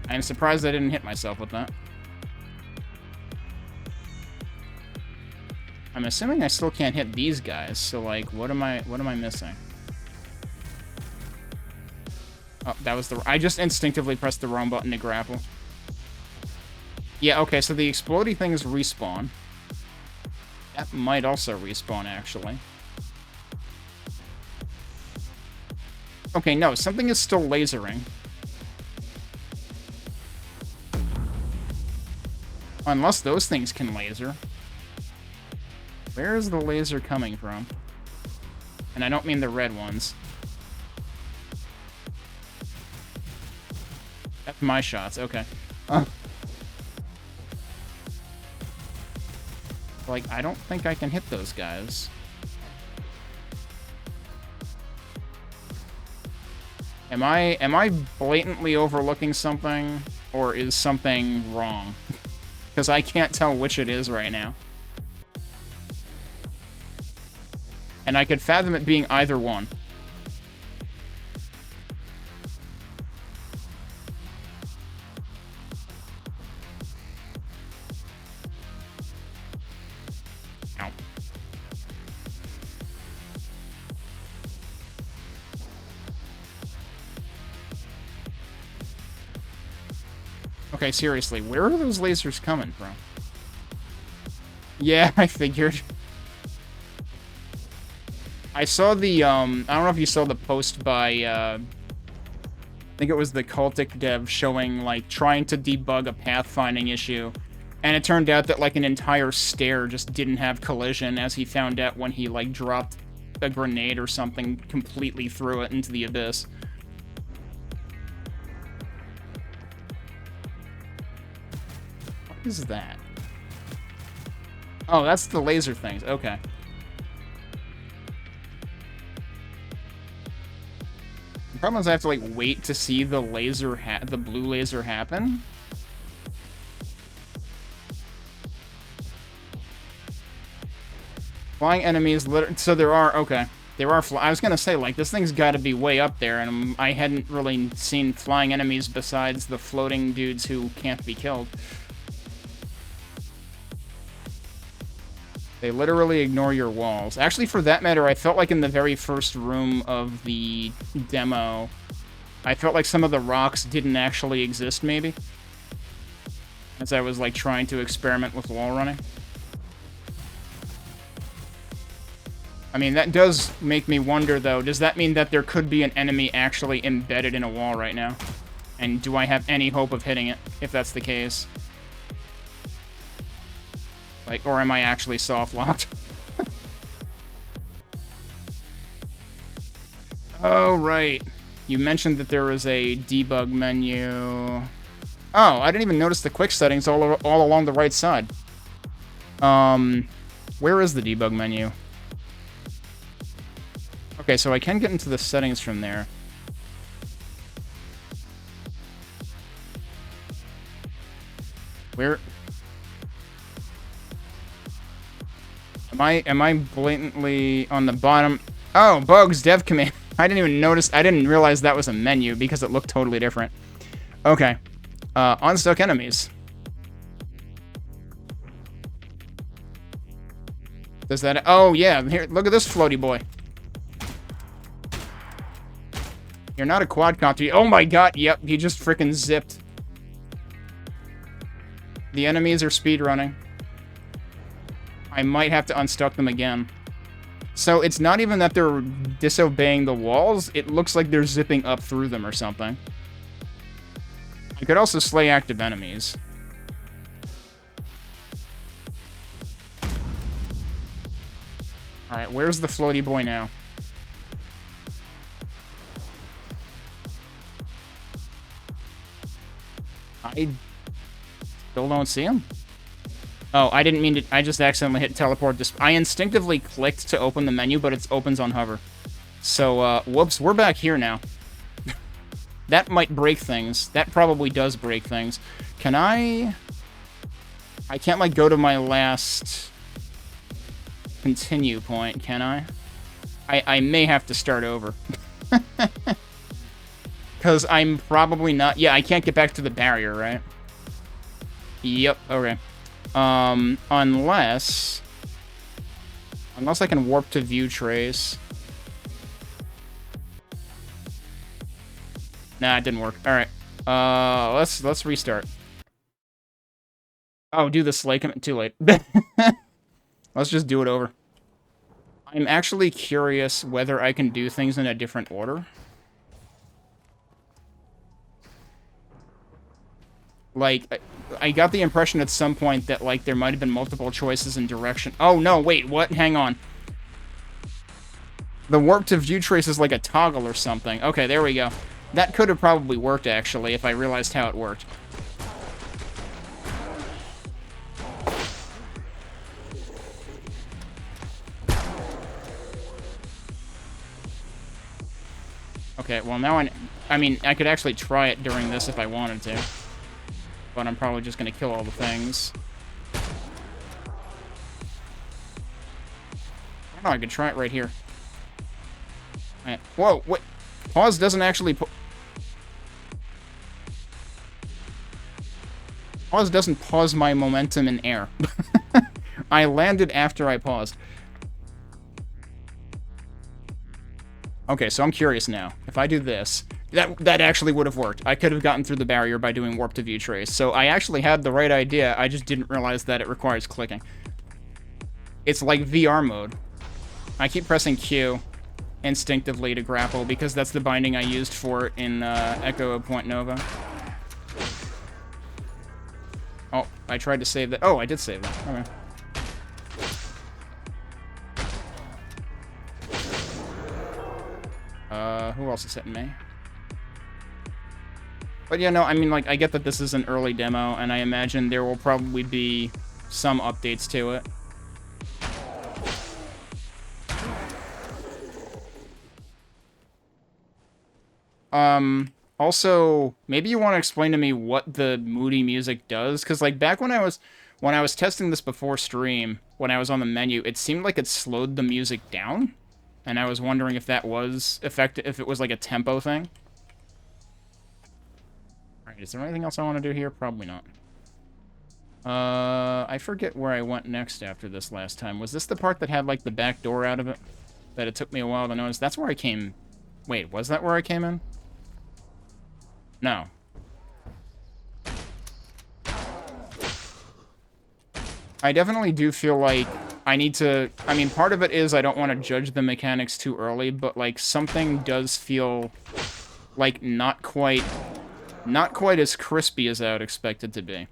Speaker 1: I'm surprised I didn't hit myself with that. I'm assuming I still can't hit these guys, so, like, what am I missing? Oh, that was I just instinctively pressed the wrong button to grapple. Yeah, okay, so the explodey things respawn. That might also respawn, actually. Okay, no, something is still lasering. Unless those things can laser. Where is the laser coming from? And I don't mean the red ones. That's my shots, okay. Like, I don't think I can hit those guys. Am I blatantly overlooking something, or is something wrong? Because I can't tell which it is right now. And I could fathom it being either one. Ow. Okay, seriously, where are those lasers coming from? Yeah, I figured. I saw the, I don't know if you saw the post by, I think it was the Cultic dev showing, like, trying to debug a pathfinding issue. And it turned out that, like, an entire stair just didn't have collision, as he found out when he, like, dropped a grenade or something completely through it into the abyss. What is that? Oh, that's the laser things. Okay. The problem is I have to, like, wait to see the laser the blue laser happen. Flying enemies, so there are, okay. There are, I was gonna say, like, this thing's gotta be way up there, and I hadn't really seen flying enemies besides the floating dudes who can't be killed. They literally ignore your walls. Actually, for that matter, I felt like in the very first room of the demo, I felt like some of the rocks didn't actually exist, maybe. As I was, like, trying to experiment with wall running. I mean, that does make me wonder, though. Does that mean that there could be an enemy actually embedded in a wall right now? And do I have any hope of hitting it, if that's the case? Like, or am I actually soft-locked? Oh, right. You mentioned that there was a debug menu. Oh, I didn't even notice the quick settings all along the right side. Where is the debug menu? Okay, so I can get into the settings from there. Where... Am I blatantly on the bottom? Oh, Bugs, dev command. I didn't even notice. I didn't realize that was a menu because it looked totally different. Okay. Unstuck enemies. Does that... Oh, yeah. Here, look at this floaty boy. You're not a quadcopter. Oh my god. Yep, he just freaking zipped. The enemies are speedrunning. I might have to unstuck them again. So it's not even that they're disobeying the walls, it looks like they're zipping up through them or something. I could also slay active enemies. Alright, where's the floaty boy now? I still don't see him. Oh, I didn't mean to... I just accidentally hit teleport. I instinctively clicked to open the menu, but it opens on hover. So, whoops, we're back here now. That might break things. That probably does break things. Can I... I can't, like, go to my last... continue point, can I? I may have to start over. Because I'm probably not... Yeah, I can't get back to the barrier, right? Yep, okay. Unless I can warp to view trace. Nah, it didn't work. Alright. Let's restart. Oh, do the slay command. Too late. Let's just do it over. I'm actually curious whether I can do things in a different order. Like, I got the impression at some point that, like, there might have been multiple choices in direction. Oh, no, wait, what? Hang on. The warp to view trace is like a toggle or something. Okay, there we go. That could have probably worked, actually, if I realized how it worked. Okay, well, now I mean, I could actually try it during this if I wanted to. But I'm probably just going to kill all the things. I don't Oh, I could try it right here. Right. Whoa, wait. Pause doesn't actually... Pause doesn't pause my momentum in air. I landed after I paused. Okay, so I'm curious now. If I do this, that actually would have worked. I could have gotten through the barrier by doing warp to view trace. So I actually had the right idea. I just didn't realize that it requires clicking. It's like VR mode. I keep pressing Q instinctively to grapple because that's the binding I used for it in Echo of Point Nova. Oh, I tried to save that. Oh, I did save that. Okay. Who else is hitting me? But yeah, no, I mean, like, I get that this is an early demo, and I imagine there will probably be some updates to it. Also, maybe you want to explain to me what the moody music does, because, like, back when I was testing this before stream, when I was on the menu, it seemed like it slowed the music down. And I was wondering if that was effective, if it was like a tempo thing. Alright, is there anything else I want to do here? Probably not. I forget where I went next after this last time. Was this the part that had like the back door out of it? That it took me a while to notice? That's where I came... Wait, was that where I came in? No. I definitely do feel like I need to... I mean, part of it is I don't want to judge the mechanics too early, but, like, something does feel, like, not quite as crispy as I would expect it to be.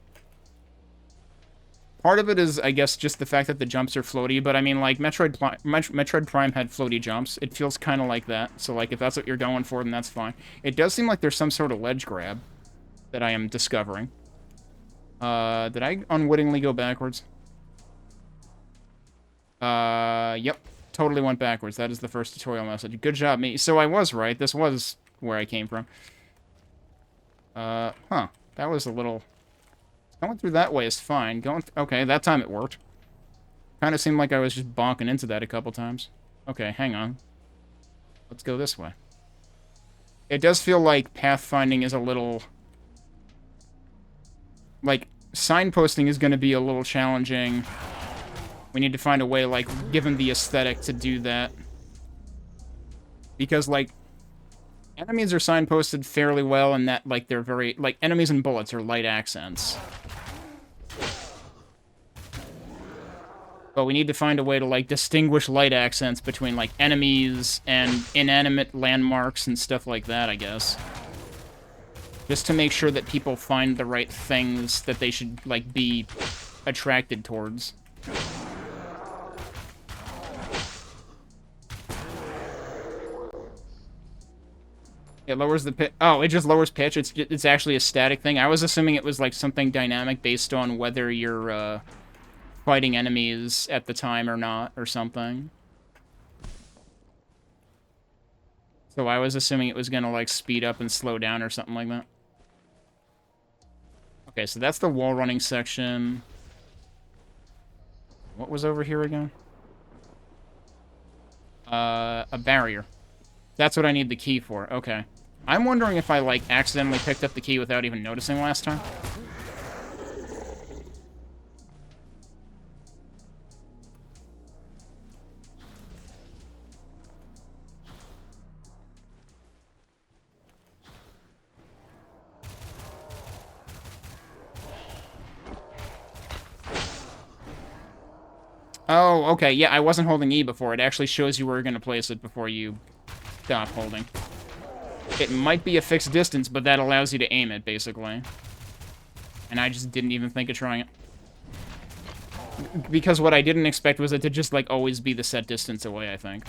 Speaker 1: Part of it is, I guess, just the fact that the jumps are floaty, but, I mean, like, Metroid Prime had floaty jumps. It feels kind of like that, so, like, if that's what you're going for, then that's fine. It does seem like there's some sort of ledge grab that I am discovering. Did I unwittingly go backwards? Yep. Totally went backwards. That is the first tutorial message. Good job, me. So I was right. This was where I came from. Huh. That was a little... Going through that way is fine. Okay, that time it worked. Kind of seemed like I was just bonking into that a couple times. Okay, hang on. Let's go this way. It does feel like pathfinding is a little... Like, signposting is going to be a little challenging. We need to find a way, like, given the aesthetic, to do that. Because, like, enemies are signposted fairly well in that, like, they're very... Like, enemies and bullets are light accents. But we need to find a way to, like, distinguish light accents between, like, enemies and inanimate landmarks and stuff like that, I guess. Just to make sure that people find the right things that they should, like, be attracted towards. It lowers the pitch. Oh, it just lowers pitch. It's actually a static thing. I was assuming it was like something dynamic based on whether you're fighting enemies at the time or not, or something. So I was assuming it was gonna like speed up and slow down or something like that. Okay, so that's the wall running section. What was over here again? A barrier. That's what I need the key for. Okay. I'm wondering if I, like, accidentally picked up the key without even noticing last time. Oh, okay. Yeah, I wasn't holding E before. It actually shows you where you're going to place it before you stop holding. It might be a fixed distance, but that allows you to aim it, basically. And I just didn't even think of trying it. Because what I didn't expect was it to just, like, always be the set distance away, I think.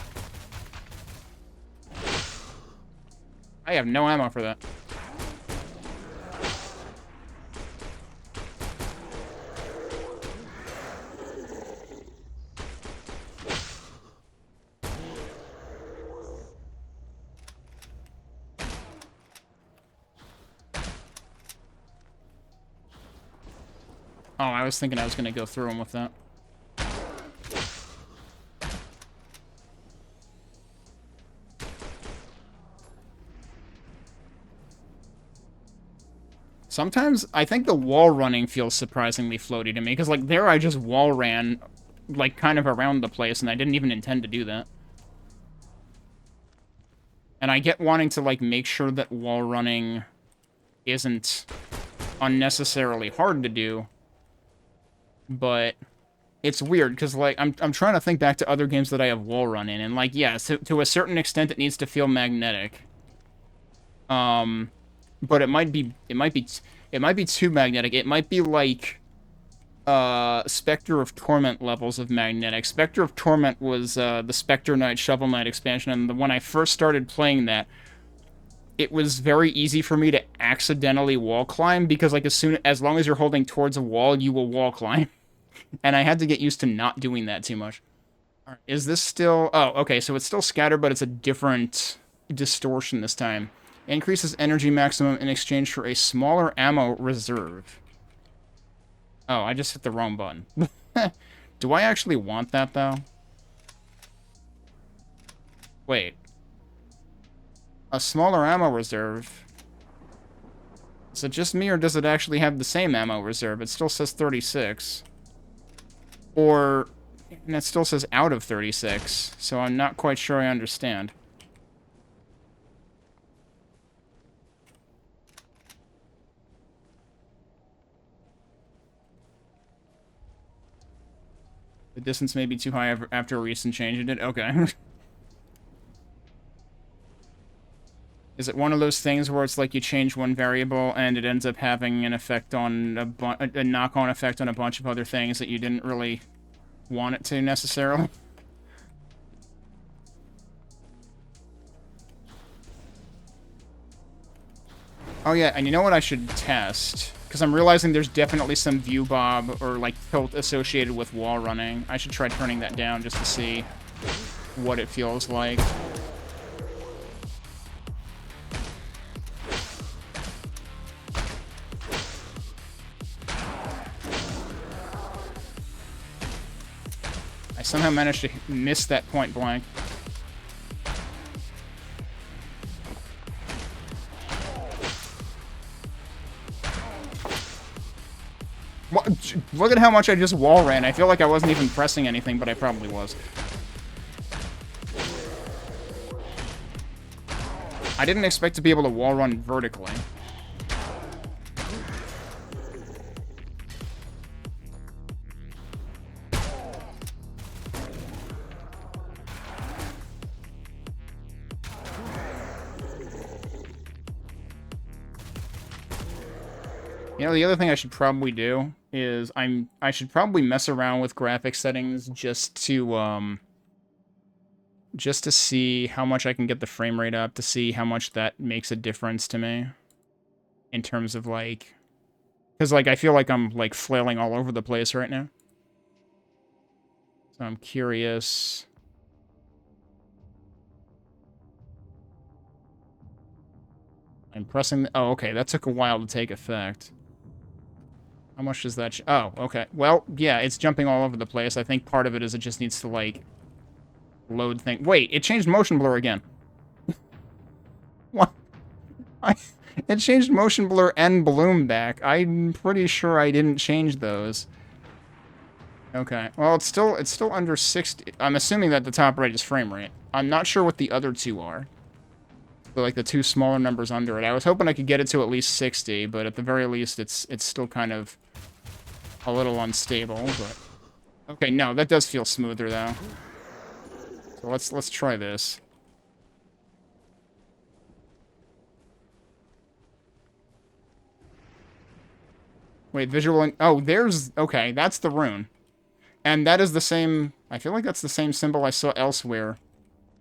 Speaker 1: I have no ammo for that. Oh, I was thinking I was going to go through him with that. Sometimes I think the wall running feels surprisingly floaty to me, because, like, there I just wall ran, like, kind of around the place, and I didn't even intend to do that. And I get wanting to, like, make sure that wall running isn't unnecessarily hard to do, but it's weird, because, like, I'm trying to think back to other games that I have wall run in, and, like, yeah, to a certain extent it needs to feel magnetic. But it might be too magnetic. It might be like Spectre of Torment levels of magnetic. Spectre of Torment was the Spectre Knight Shovel Knight expansion, and when I first started playing that, it was very easy for me to accidentally wall climb, because, like, as long as you're holding towards a wall, you will wall climb. And I had to get used to not doing that too much. Right, is this still... Oh, okay, so it's still scattered, but it's a different distortion this time. Increases energy maximum in exchange for a smaller ammo reserve. Oh, I just hit the wrong button. Do I actually want that, though? Wait. A smaller ammo reserve? Is it just me, or does it actually have the same ammo reserve? It still says 36. Or... And it still says out of 36, so I'm not quite sure I understand. The distance may be too high after a recent change in it. Okay. Is it one of those things where it's like you change one variable and it ends up having an effect on a knock-on effect on a bunch of other things that you didn't really want it to necessarily? Oh yeah, and you know what I should test? Because I'm realizing there's definitely some view bob or, like, tilt associated with wall running. I should try turning that down just to see what it feels like. I somehow managed to miss that point blank. Look at how much I just wall ran. I feel like I wasn't even pressing anything, but I probably was. I didn't expect to be able to wall run vertically. You know, the other thing I should probably do is I should probably mess around with graphic settings just to see how much I can get the frame rate up, to see how much that makes a difference to me in terms of, like, because, like, I feel like I'm, like, flailing all over the place right now. So I'm curious. I'm pressing oh, okay, that took a while to take effect. How much does that... Oh, okay. Well, yeah, it's jumping all over the place. I think part of it is it just needs to, like, load thing. Wait, it changed motion blur again. What? It changed motion blur and bloom back. I'm pretty sure I didn't change those. Okay. Well, it's still under 60. I'm assuming that the top right is frame rate. I'm not sure what the other two are. But, like, the two smaller numbers under it. I was hoping I could get it to at least 60, but at the very least, it's still kind of a little unstable, but... Okay, no, that does feel smoother, though. So let's try this. Wait, visual... Oh, there's... Okay, that's the rune. And that is the same... I feel like that's the same symbol I saw elsewhere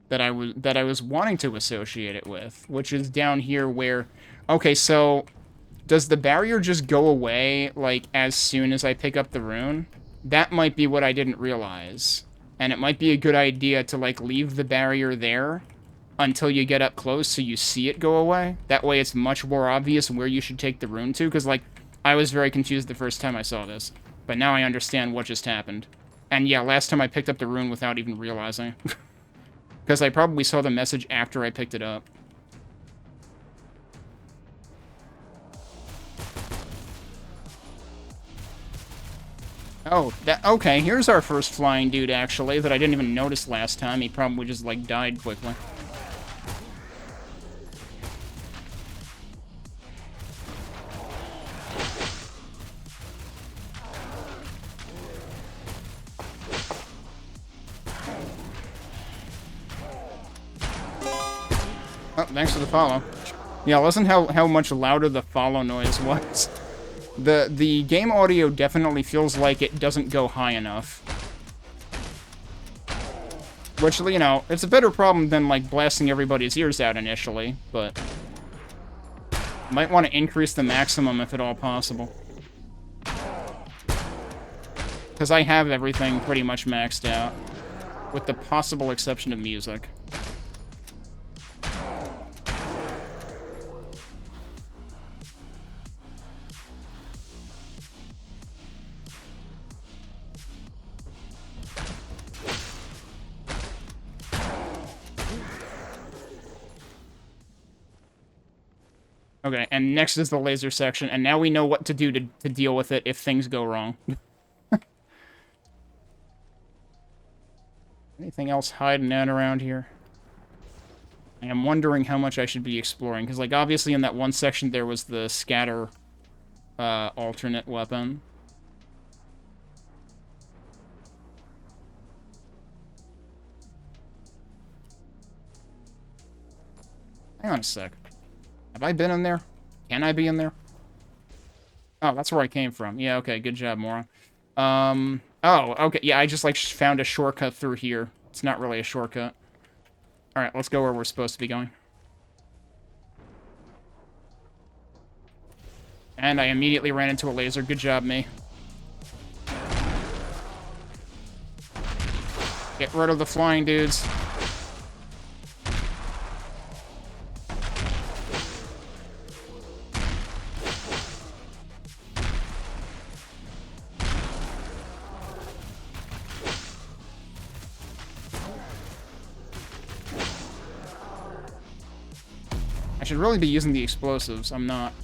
Speaker 1: that I was wanting to associate it with, which is down here where... Okay, so... Does the barrier just go away, like, as soon as I pick up the rune? That might be what I didn't realize. And it might be a good idea to, like, leave the barrier there until you get up close so you see it go away. That way it's much more obvious where you should take the rune to, because, like, I was very confused the first time I saw this. But now I understand what just happened. And yeah, last time I picked up the rune without even realizing. Because I probably saw the message after I picked it up. Oh, okay, here's our first flying dude, actually, that I didn't even notice last time. He probably just, like, died quickly. Oh, thanks for the follow. Yeah, listen how much louder the follow noise was. The game audio definitely feels like it doesn't go high enough. Which, you know, it's a better problem than, like, blasting everybody's ears out initially, but... might want to increase the maximum if at all possible. Because I have everything pretty much maxed out, with the possible exception of music. Okay, and next is the laser section, and now we know what to do to deal with it if things go wrong. Anything else hiding out around here? I am wondering how much I should be exploring, because, like, obviously in that one section there was the scatter alternate weapon. Hang on a sec. Have I been in there? Can I be in there? Oh, that's where I came from. Yeah, okay, good job, moron. Oh, okay, yeah, I just, like, found a shortcut through here. It's not really a shortcut. Alright, let's go where we're supposed to be going. And I immediately ran into a laser. Good job, me. Get rid of the flying dudes. I should really be using the explosives. I'm not.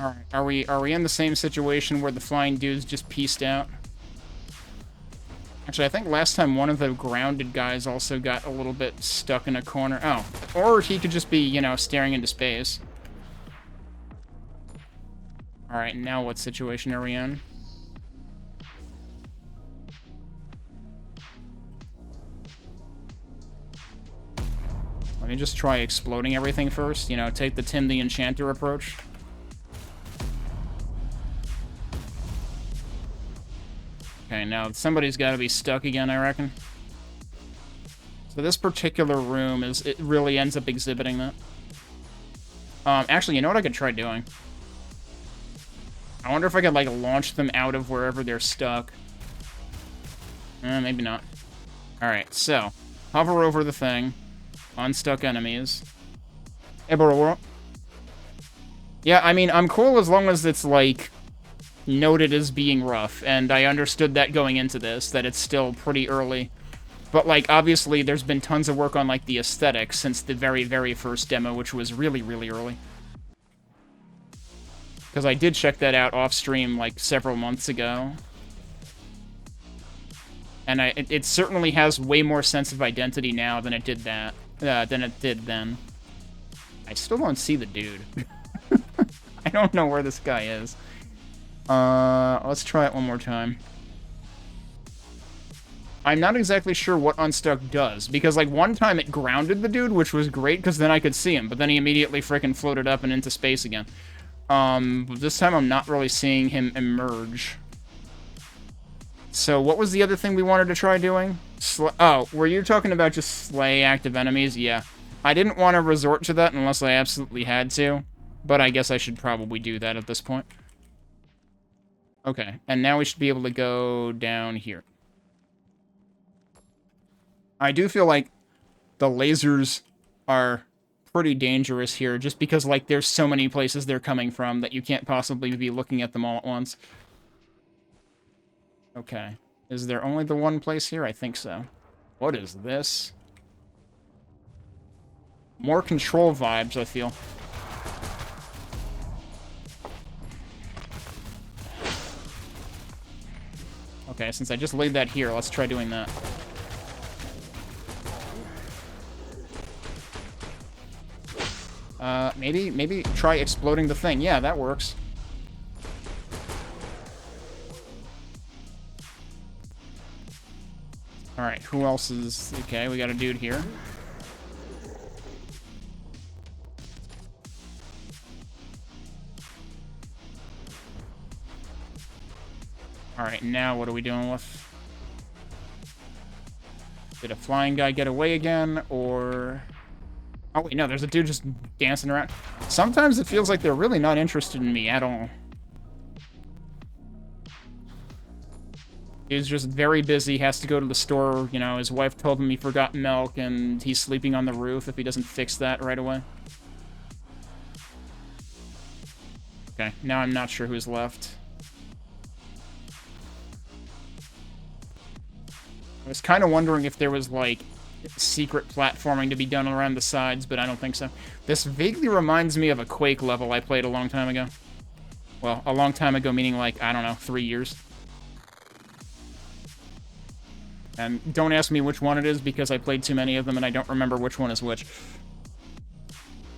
Speaker 1: Alright, are we in the same situation where the flying dudes just pieced out? Actually, I think last time one of the grounded guys also got a little bit stuck in a corner. Oh, or he could just be, you know, staring into space. Alright, now what situation are we in? Let me just try exploding everything first. You know, take the Tim the Enchanter approach. Okay, now somebody's got to be stuck again, I reckon. So this particular room it really ends up exhibiting that. Actually, you know what I could try doing? I wonder if I could, like, launch them out of wherever they're stuck. Maybe not. Alright, so, hover over the thing. Unstuck enemies. Yeah, I mean, I'm cool as long as it's, like, noted as being rough, and I understood that going into this, that it's still pretty early. But, like, obviously, there's been tons of work on, like, the aesthetics since the very, very first demo, which was really, really early. Because I did check that out off-stream, like, several months ago. And it certainly has way more sense of identity now than it did then. I still don't see the dude. I don't know where this guy is. Let's try it one more time. I'm not exactly sure what Unstuck does, because, like, one time it grounded the dude, which was great, because then I could see him, but then he immediately frickin' floated up and into space again. But this time I'm not really seeing him emerge. So, what was the other thing we wanted to try doing? Oh, were you talking about just slay active enemies? Yeah. I didn't want to resort to that unless I absolutely had to, but I guess I should probably do that at this point. Okay, and now we should be able to go down here. I do feel like the lasers are pretty dangerous here, just because, like, there's so many places they're coming from that you can't possibly be looking at them all at once. Okay. Is there only the one place here? I think so. What is this? More Control vibes, I feel. Okay, since I just laid that here, let's try doing that. Maybe try exploding the thing. Yeah, that works. Alright, who else is... Okay, we got a dude here. Alright, now what are we doing with? Did a flying guy get away again, or... Oh, wait, no, there's a dude just dancing around. Sometimes it feels like they're really not interested in me at all. He's just very busy, has to go to the store, you know, his wife told him he forgot milk, and he's sleeping on the roof if he doesn't fix that right away. Okay, now I'm not sure who's left. I was kind of wondering if there was, like, secret platforming to be done around the sides, but I don't think so. This vaguely reminds me of a Quake level I played a long time ago. Well, a long time ago meaning, like, I don't know, 3 years. And don't ask me which one it is, because I played too many of them and I don't remember which one is which.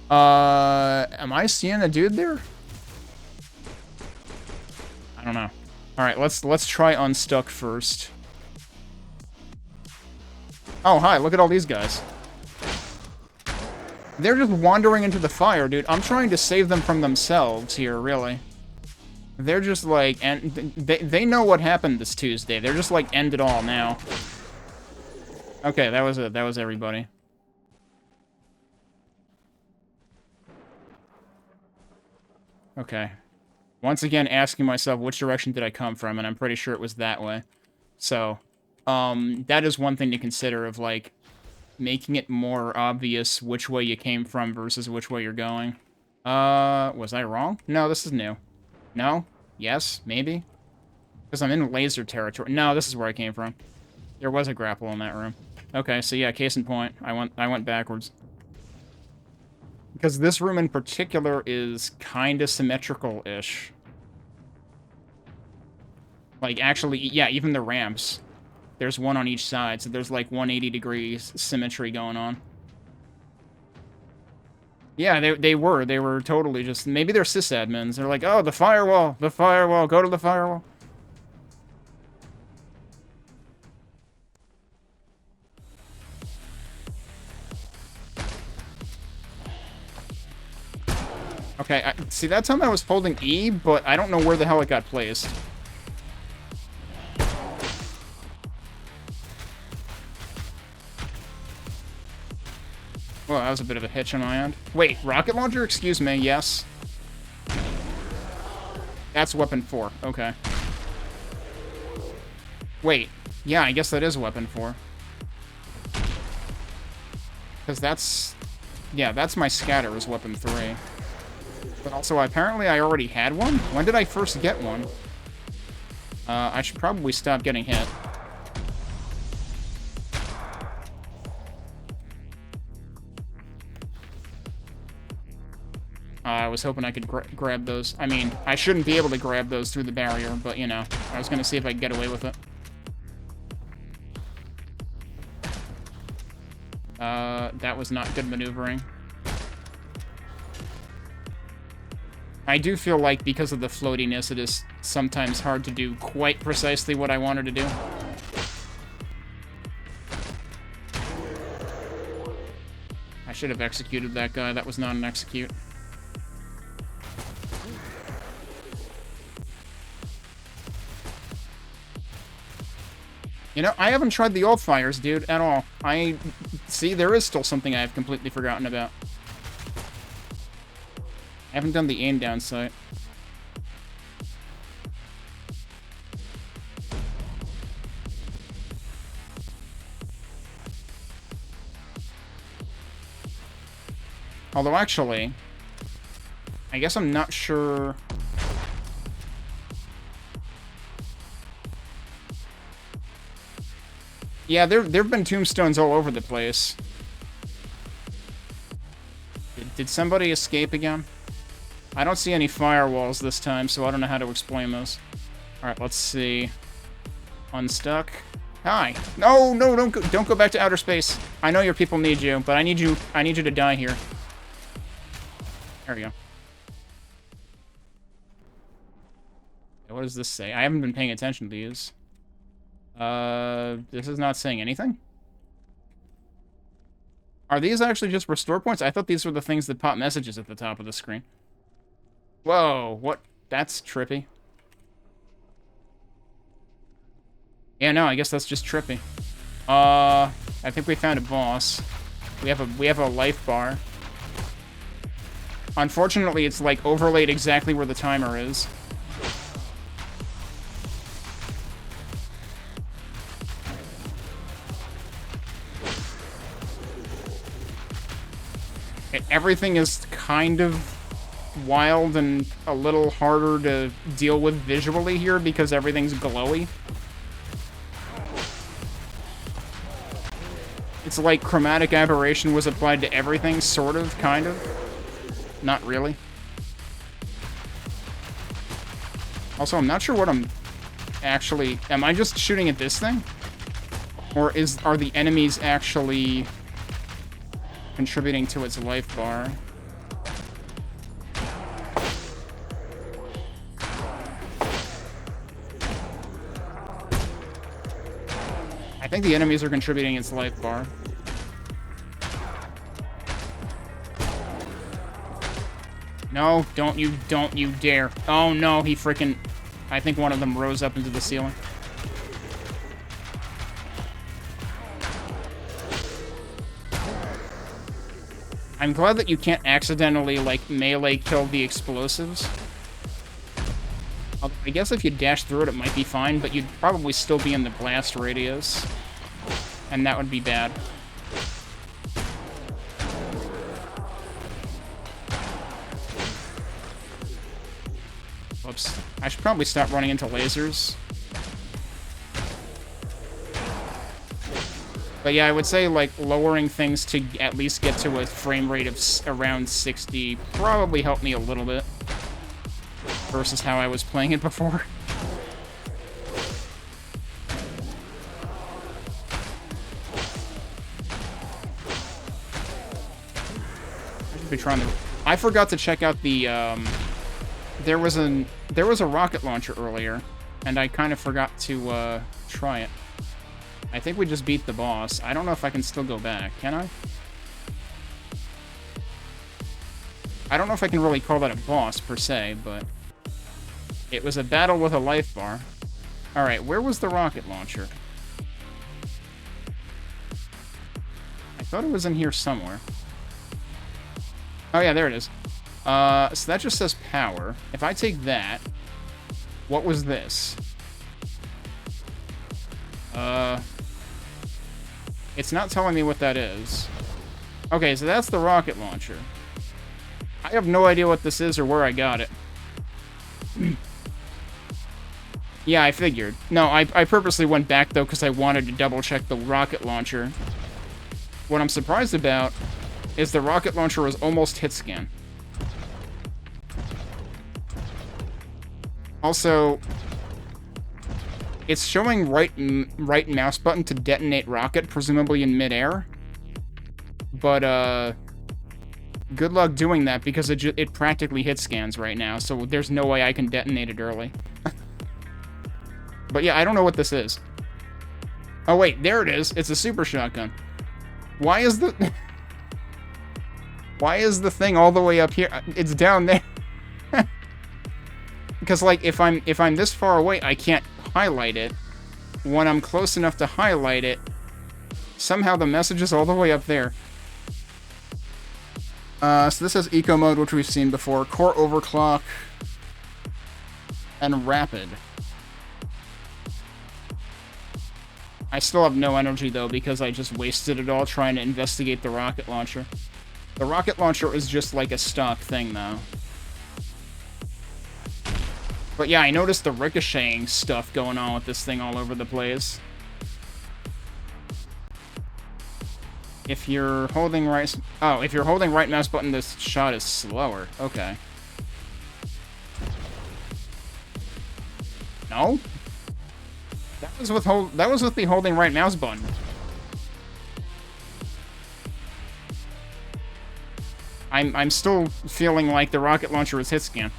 Speaker 1: Am I seeing a dude there? I don't know. Alright, let's try Unstuck first. Oh, hi, look at all these guys. They're just wandering into the fire, dude. I'm trying to save them from themselves here, really. They're just like, and they know what happened this Tuesday. They're just like, end it all now. Okay, that was it. That was everybody. Okay. Once again, asking myself, which direction did I come from? And I'm pretty sure it was that way. So, that is one thing to consider of, like, making it more obvious which way you came from versus which way you're going. Was I wrong? No, this is new. No? Yes? Maybe? Because I'm in laser territory. No, this is where I came from. There was a grapple in that room. Okay, so yeah, case in point. I went backwards. Because this room in particular is kinda symmetrical-ish. Like, actually, yeah, even the ramps. There's one on each side, so there's like 180 degrees symmetry going on. Yeah, they were totally just... Maybe they're sysadmins. They're like, oh, the firewall, go to the firewall. Okay, see, that time I was holding E, but I don't know where the hell it got placed. Well, that was a bit of a hitch on my end. Wait, rocket launcher? Excuse me, yes. That's weapon 4, okay. Wait, yeah, I guess that is weapon 4. Because that's... Yeah, that's my scatter, is weapon 3. But also, apparently I already had one? When did I first get one? I should probably stop getting hit. I was hoping I could grab those. I mean, I shouldn't be able to grab those through the barrier, but, you know, I was gonna see if I could get away with it. That was not good maneuvering. I do feel like, because of the floatiness, it is sometimes hard to do quite precisely what I wanted to do. I should have executed that guy. That was not an execute. You know, I haven't tried the old fires, dude, at all. See, there is still something I have completely forgotten about. I haven't done the aim down sight. Although, actually, I guess I'm not sure... Yeah, there've been tombstones all over the place. Did somebody escape again? I don't see any firewalls this time, so I don't know how to explain those. Alright, let's see. Unstuck. Hi. No, no, don't go back to outer space. I know your people need you, but I need you to die here. There we go. What does this say? I haven't been paying attention to these. This is not saying anything? Are these actually just restore points? I thought these were the things that pop messages at the top of the screen. Whoa, what? That's trippy. Yeah, no, I guess that's just trippy. I think we found a boss. We have a life bar. Unfortunately, it's like overlaid exactly where the timer is. Everything is kind of wild and a little harder to deal with visually here because everything's glowy. It's like chromatic aberration was applied to everything, sort of, kind of. Not really. Also, I'm not sure what I'm actually... Am I just shooting at this thing? Or are the enemies actually contributing to its life bar? I think the enemies are contributing its life bar. No, don't you dare. Oh no, he freaking... I think one of them rose up into the ceiling. I'm glad that you can't accidentally, like, melee kill the explosives. I guess if you dash through it, it might be fine, but you'd probably still be in the blast radius. And that would be bad. Whoops. I should probably stop running into lasers. But yeah, I would say, like, lowering things to at least get to a frame rate of around 60 probably helped me a little bit. Versus how I was playing it before. I should be trying to... I forgot to check out the, There was a rocket launcher earlier, and I kind of forgot to, try it. I think we just beat the boss. I don't know if I can still go back. Can I? I don't know if I can really call that a boss, per se, but... It was a battle with a life bar. Alright, where was the rocket launcher? I thought it was in here somewhere. Oh yeah, there it is. So that just says power. If I take that... What was this? It's not telling me what that is. Okay, so that's the rocket launcher. I have no idea what this is or where I got it. Yeah, I figured. No, I purposely went back, though, because I wanted to double-check the rocket launcher. What I'm surprised about is the rocket launcher was almost hit scan. Also, it's showing right mouse button to detonate rocket, presumably in midair. But, good luck doing that, because it practically hit scans right now, so there's no way I can detonate it early. But yeah, I don't know what this is. Oh wait, there it is. It's a super shotgun. Why is the... Why is the thing all the way up here? It's down there. Because, like, if I'm this far away, I can't highlight it. When I'm close enough to highlight it, somehow the message is all the way up there. So this has eco mode, which we've seen before. Core overclock. And rapid. I still have no energy, though, because I just wasted it all trying to investigate the rocket launcher. The rocket launcher is just like a stock thing, though. But yeah, I noticed the ricocheting stuff going on with this thing all over the place. If you're holding right... Oh, if you're holding right mouse button, this shot is slower. Okay. No? That was with the holding right mouse button. I'm still feeling like the rocket launcher was hit scan.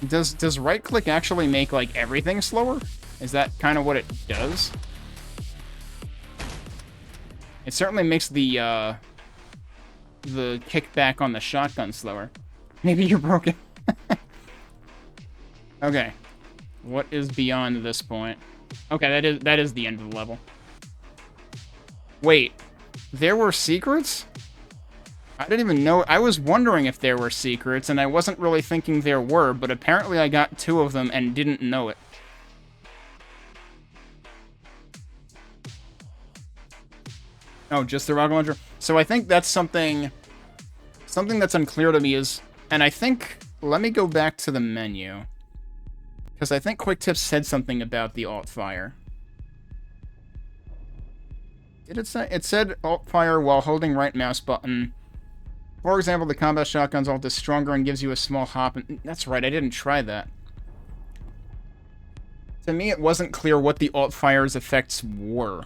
Speaker 1: Does right click actually make like everything slower? Is that kind of what it does? It certainly makes the kickback on the shotgun slower. Maybe you're broken. Okay. What is beyond this point? Okay, that is the end of the level. Wait. There were secrets? I didn't even know. I was wondering if there were secrets, and I wasn't really thinking there were, but apparently I got 2 of them and didn't know it. Oh, just the rocket launcher? So I think that's something that's unclear to me is, and I think, let me go back to the menu. Because I think Quick Tips said something about the alt fire. Did it say? It said alt fire while holding right mouse button. For example, the combat shotgun's alt is stronger and gives you a small hop. And that's right, I didn't try that. To me, it wasn't clear what the alt fire's effects were.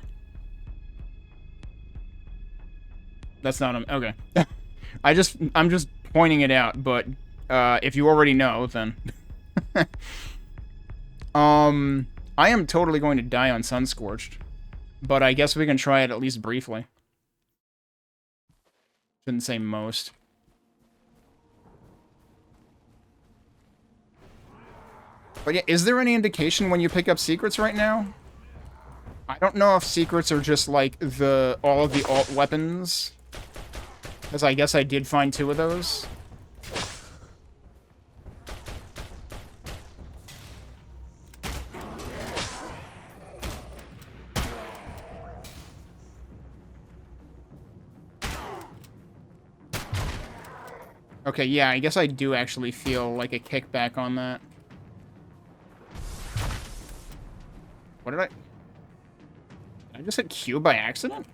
Speaker 1: That's not okay. I'm just pointing it out, but if you already know, then I am totally going to die on Sunscorched, but I guess we can try it at least briefly. Shouldn't say most. But yeah, is there any indication when you pick up secrets right now? I don't know if secrets are just like all of the alt weapons. Because I guess I did find 2 of those. Okay, yeah, I guess I do actually feel like a kickback on that. What did I just hit Q by accident?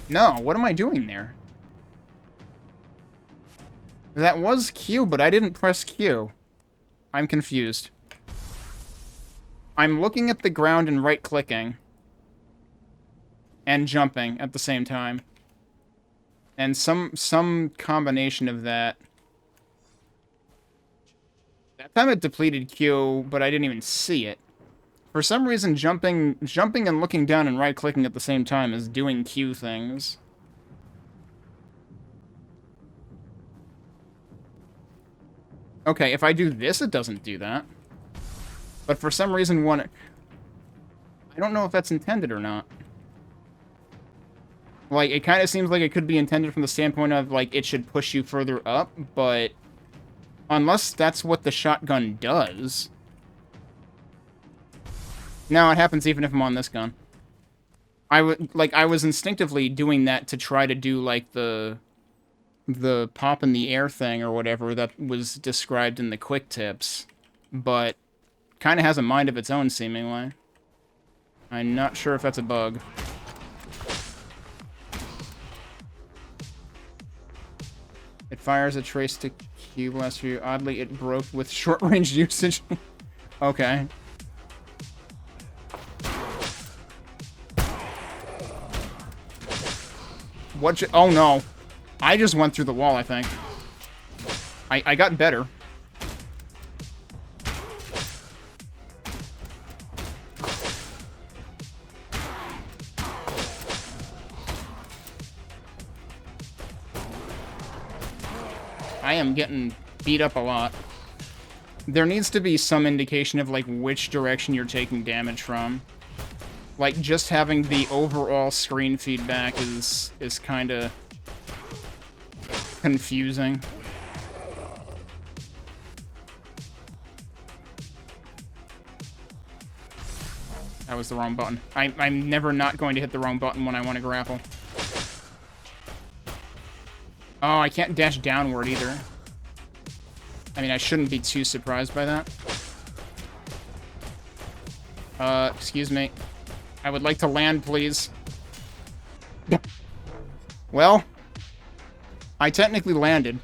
Speaker 1: No, what am I doing there? That was Q, but I didn't press Q. I'm confused. I'm looking at the ground and right-clicking. And jumping at the same time. And some combination of that. That time it depleted Q, but I didn't even see it. For some reason, jumping and looking down and right-clicking at the same time is doing Q things. Okay, if I do this, it doesn't do that. But for some reason, I don't know if that's intended or not. Like, it kind of seems like it could be intended from the standpoint of, like, it should push you further up, but unless that's what the shotgun does. No, it happens even if I'm on this gun. I was instinctively doing that to try to do, like, the pop in the air thing or whatever that was described in the quick tips, but kind of has a mind of its own, seemingly. I'm not sure if that's a bug. It fires a trace to Q blast for you. Oddly, it broke with short-range usage. Okay. Oh no. I just went through the wall, I think. I got better. I am getting beat up a lot. There needs to be some indication of, like, which direction you're taking damage from. Like, just having the overall screen feedback is kind of confusing. That was the wrong button. I'm never not going to hit the wrong button when I want to grapple. Oh, I can't dash downward either. I mean, I shouldn't be too surprised by that. Excuse me. I would like to land, please. Well, I technically landed.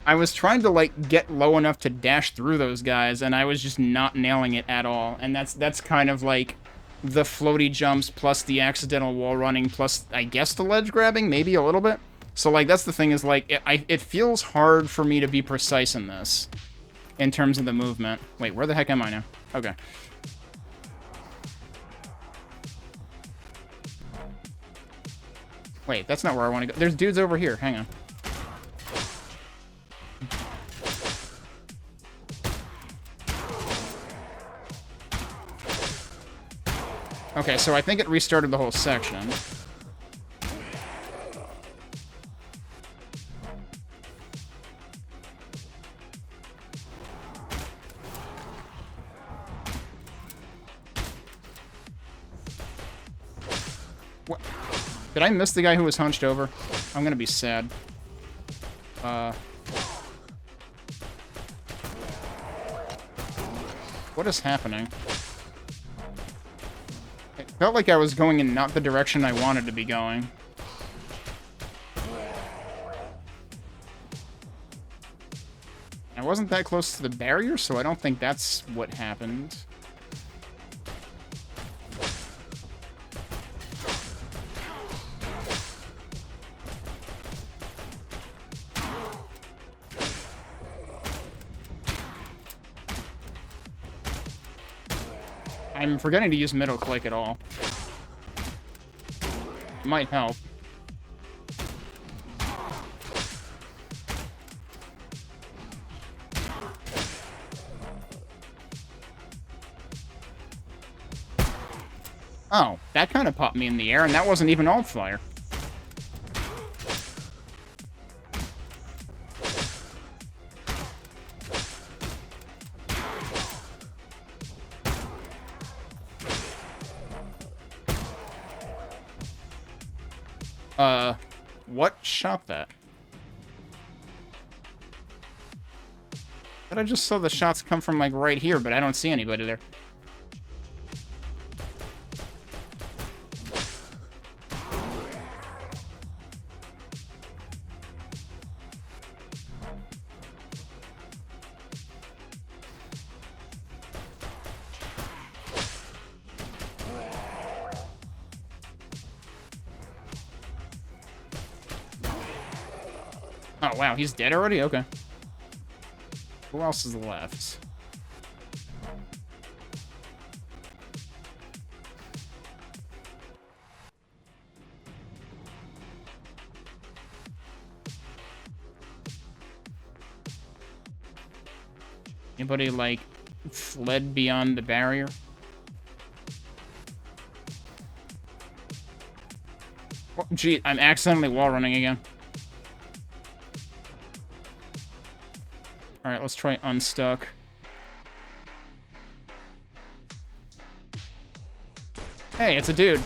Speaker 1: I was trying to, like, get low enough to dash through those guys, and I was just not nailing it at all. And that's kind of, like, the floaty jumps plus the accidental wall running plus, I guess, the ledge grabbing, maybe a little bit. So, like, that's the thing is, like, it feels hard for me to be precise in this. In terms of the movement. Wait, where the heck am I now? Okay. Wait, that's not where I want to go. There's dudes over here. Hang on. Okay, so I think it restarted the whole section. What? Did I miss the guy who was hunched over? I'm gonna be sad. What is happening? It felt like I was going in not the direction I wanted to be going. I wasn't that close to the barrier, so I don't think that's what happened. I'm forgetting to use middle click at all. Might help. Oh, that kind of popped me in the air, and that wasn't even alt fire. What shot that? But I just saw the shots come from, like, right here, but I don't see anybody there. Oh, wow, he's dead already? Okay. Who else is left? Anybody, like, fled beyond the barrier? Oh, gee, I'm accidentally wall running again. Alright, let's try unstuck. Hey, it's a dude.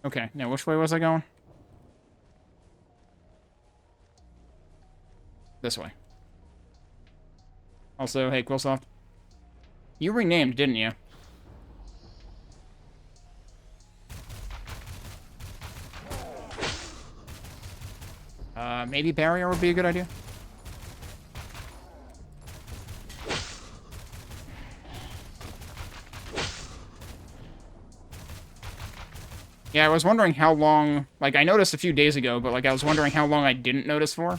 Speaker 1: Okay, now which way was I going? This way. Also, hey, Quillsoft. You renamed, didn't you? Maybe barrier would be a good idea. Yeah, I was wondering how long... Like, I noticed a few days ago, but, like, I was wondering how long I didn't notice for.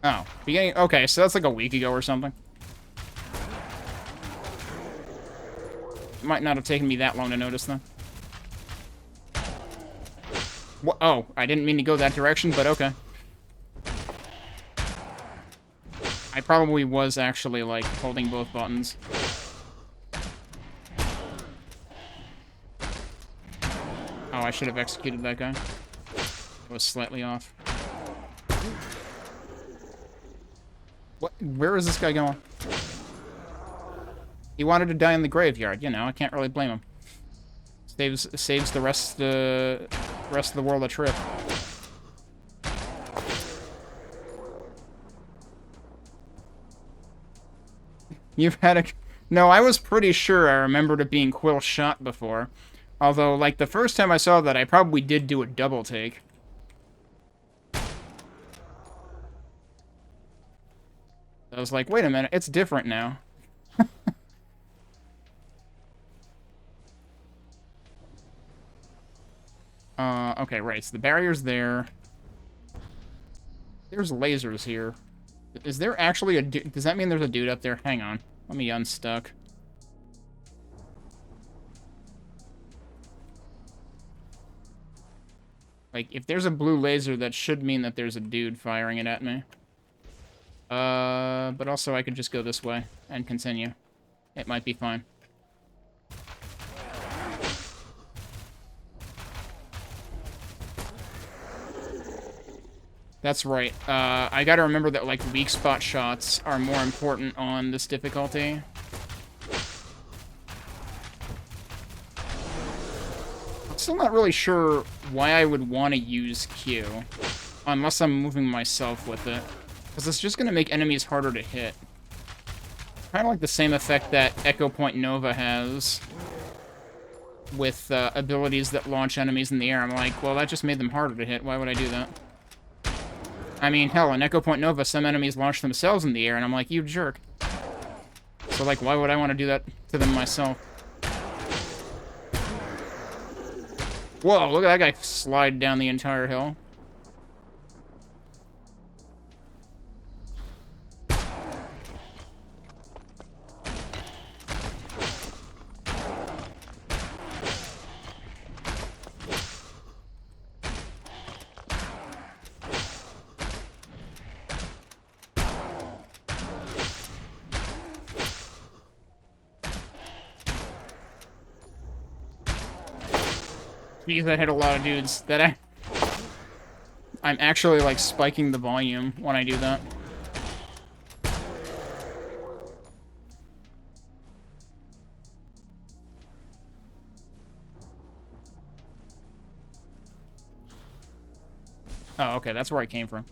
Speaker 1: Oh, beginning... Okay, so that's like a week ago or something. It might not have taken me that long to notice, though. What? Oh, I didn't mean to go that direction, but okay. I probably was actually, like, holding both buttons. Oh, I should have executed that guy. It was slightly off. What? Where is this guy going? He wanted to die in the graveyard, you know, I can't really blame him. Saves the rest of the world a trip. You've had a... No, I was pretty sure I remembered it being Quill shot before. Although, like, the first time I saw that, I probably did do a double take. I was like, wait a minute, it's different now. Okay, right, so the barrier's there. There's lasers here. Is there actually a dude? Does that mean there's a dude up there? Hang on. Let me unstuck. Like, if there's a blue laser, that should mean that there's a dude firing it at me. But also I could just go this way and continue. It might be fine. That's right. I gotta remember that, like, weak spot shots are more important on this difficulty. I'm still not really sure why I would want to use Q, unless I'm moving myself with it. Because it's just gonna make enemies harder to hit. Kind of like the same effect that Echo Point Nova has with abilities that launch enemies in the air. I'm like, well, that just made them harder to hit. Why would I do that? I mean, hell, in Echo Point Nova, some enemies launch themselves in the air, and I'm like, you jerk. So, like, why would I want to do that to them myself? Whoa, look at that guy slide down the entire hill. Because I hit a lot of dudes that I'm actually, like, spiking the volume when I do that. Oh, okay, that's where I came from.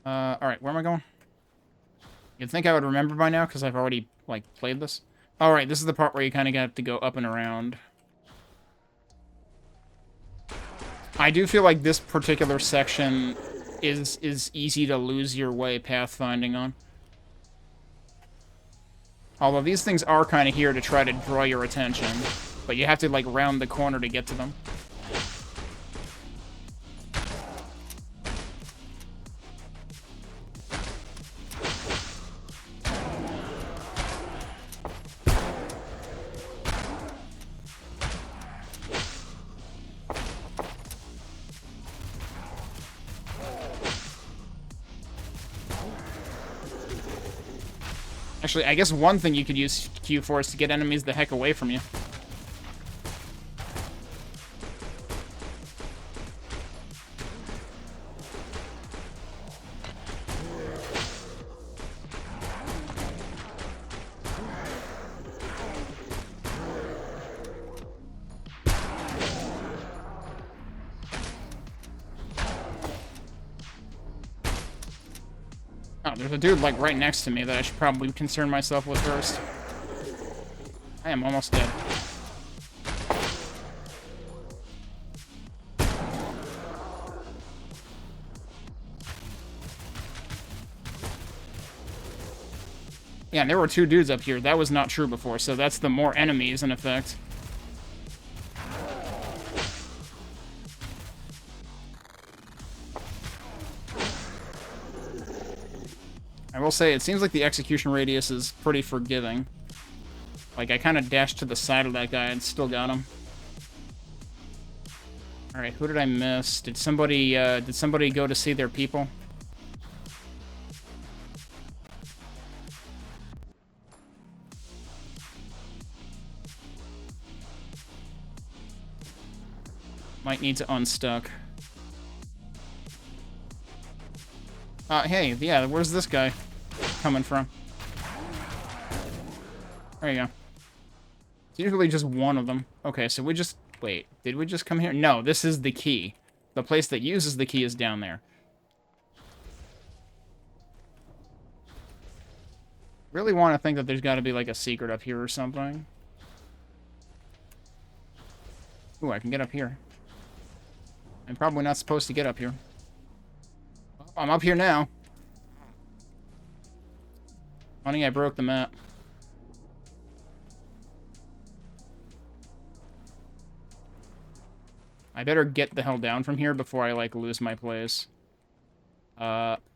Speaker 1: Alright, where am I going? You'd think I would remember by now, because I've already, like, played this. Alright, this is the part where you kind of have to go up and around. I do feel like this particular section is easy to lose your way pathfinding on. Although these things are kind of here to try to draw your attention. But you have to, like, round the corner to get to them. Actually, I guess one thing you could use Q for is to get enemies the heck away from you. Oh, there's a dude, like, right next to me that I should probably concern myself with first. I am almost dead. Yeah, and there were two dudes up here. That was not true before, so that's the more enemies, in effect. I will say, it seems like the execution radius is pretty forgiving. Like, I kind of dashed to the side of that guy and still got him. Alright, who did I miss? Did somebody go to see their people? Might need to unstuck. Hey, yeah, where's this guy coming from? There you go. It's usually just one of them. Okay, so we just... Wait, did we just come here? No, this is the key. The place that uses the key is down there. Really want to think that there's got to be, like, a secret up here or something. Ooh, I can get up here. I'm probably not supposed to get up here. Well, I'm up here now. Funny, I broke the map. I better get the hell down from here before I, like, lose my place.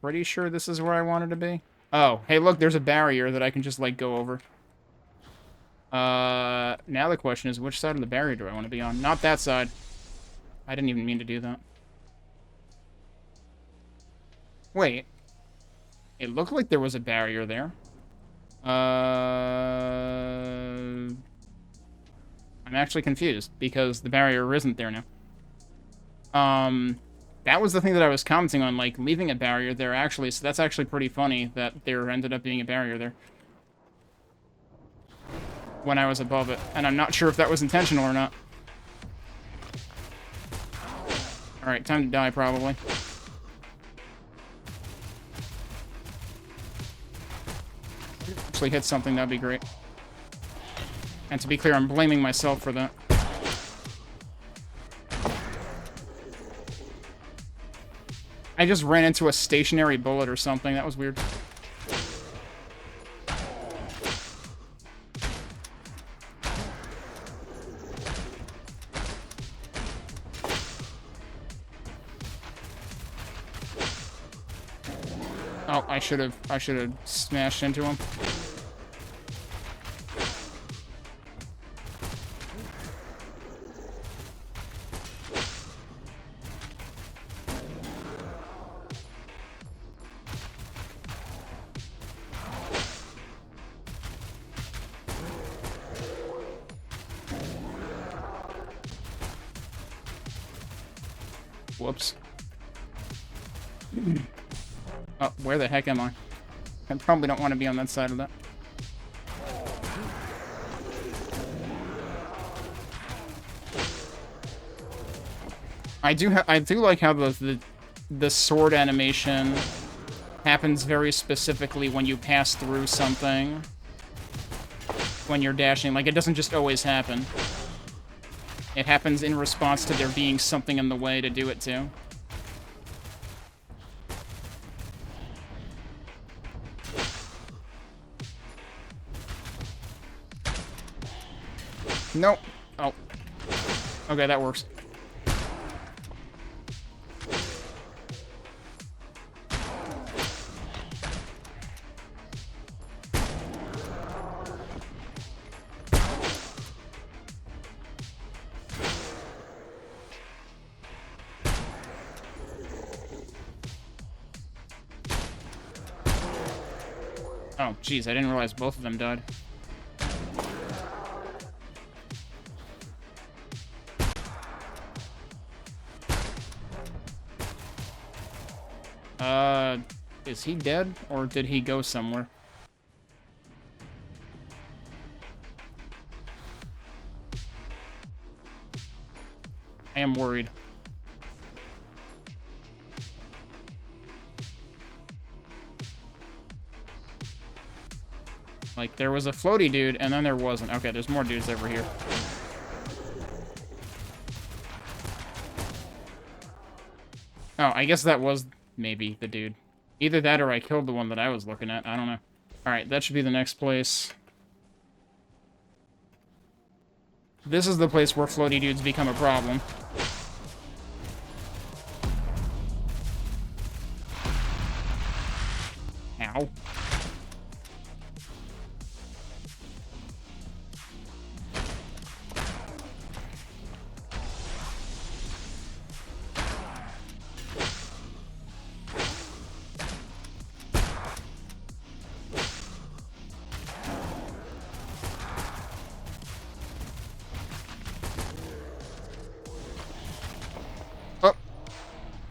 Speaker 1: Pretty sure this is where I wanted to be. Oh, hey, look, there's a barrier that I can just, like, go over. Now the question is, which side of the barrier do I want to be on? Not that side. I didn't even mean to do that. Wait. It looked like there was a barrier there. I'm actually confused, because the barrier isn't there now. That was the thing that I was commenting on, like, leaving a barrier there, actually, so that's actually pretty funny that there ended up being a barrier there. When I was above it, and I'm not sure if that was intentional or not. Alright, time to die, probably. Actually hit something, that'd be great. And to be clear, I'm blaming myself for that. I just ran into a stationary bullet or something. That was weird. Oh, I should have smashed into him. Whoops. Oh, where the heck am I? I probably don't want to be on that side of that. I do like how the sword animation happens very specifically when you pass through something. When you're dashing, like, it doesn't just always happen. It happens in response to there being something in the way to do it to. Nope. Oh. Okay, that works. Oh, jeez, I didn't realize both of them died. Is he dead, or did he go somewhere? I am worried. Like, there was a floaty dude, and then there wasn't. Okay, there's more dudes over here. Oh, I guess that was maybe the dude. Either that or I killed the one that I was looking at. I don't know. Alright, that should be the next place. This is the place where floaty dudes become a problem. Ow.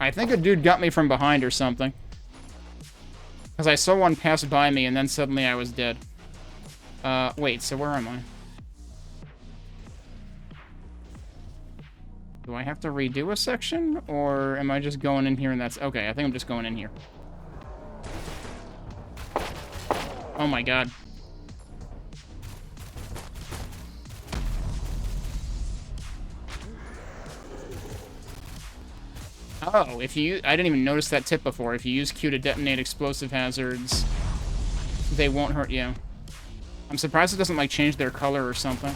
Speaker 1: I think a dude got me from behind or something. Because I saw one pass by me, and then suddenly I was dead. Wait, so where am I? Do I have to redo a section? Or am I just going in here and that's... Okay, I think I'm just going in here. Oh my god. Oh, if you... I didn't even notice that tip before. If you use Q to detonate explosive hazards, they won't hurt you. I'm surprised it doesn't, like, change their color or something.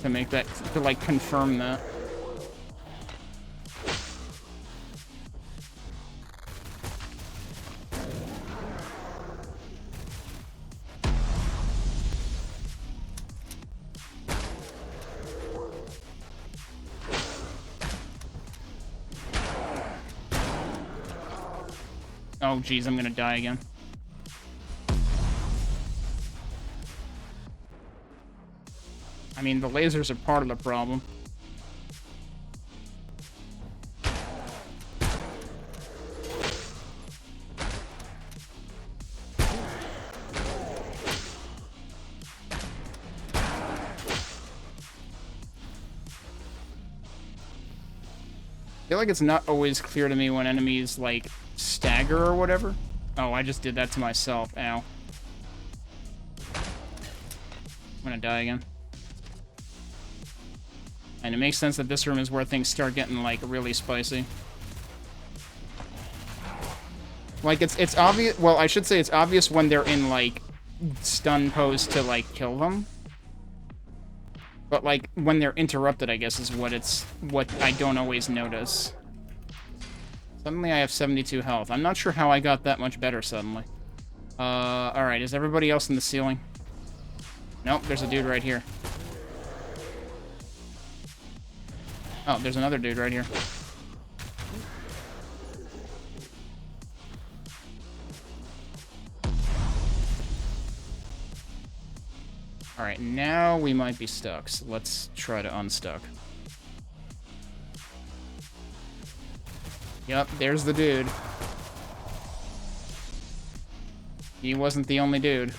Speaker 1: To make that... To, like, confirm that. Oh, geez, I'm gonna die again. I mean, the lasers are part of the problem. I feel like it's not always clear to me when enemies, like, stagger or whatever. Oh, I just did that to myself. Ow. I'm gonna die again. And it makes sense that this room is where things start getting, like, really spicy. Like, it's obvious... Well, I should say it's obvious when they're in, like, stun pose to, like, kill them. But, like, when they're interrupted, I guess, is what I don't always notice. Suddenly I have 72 health. I'm not sure how I got that much better suddenly. Alright, is everybody else in the ceiling? Nope, there's a dude right here. Oh, there's another dude right here. Alright, now we might be stuck, so let's try to unstuck. Yep, there's the dude. He wasn't the only dude.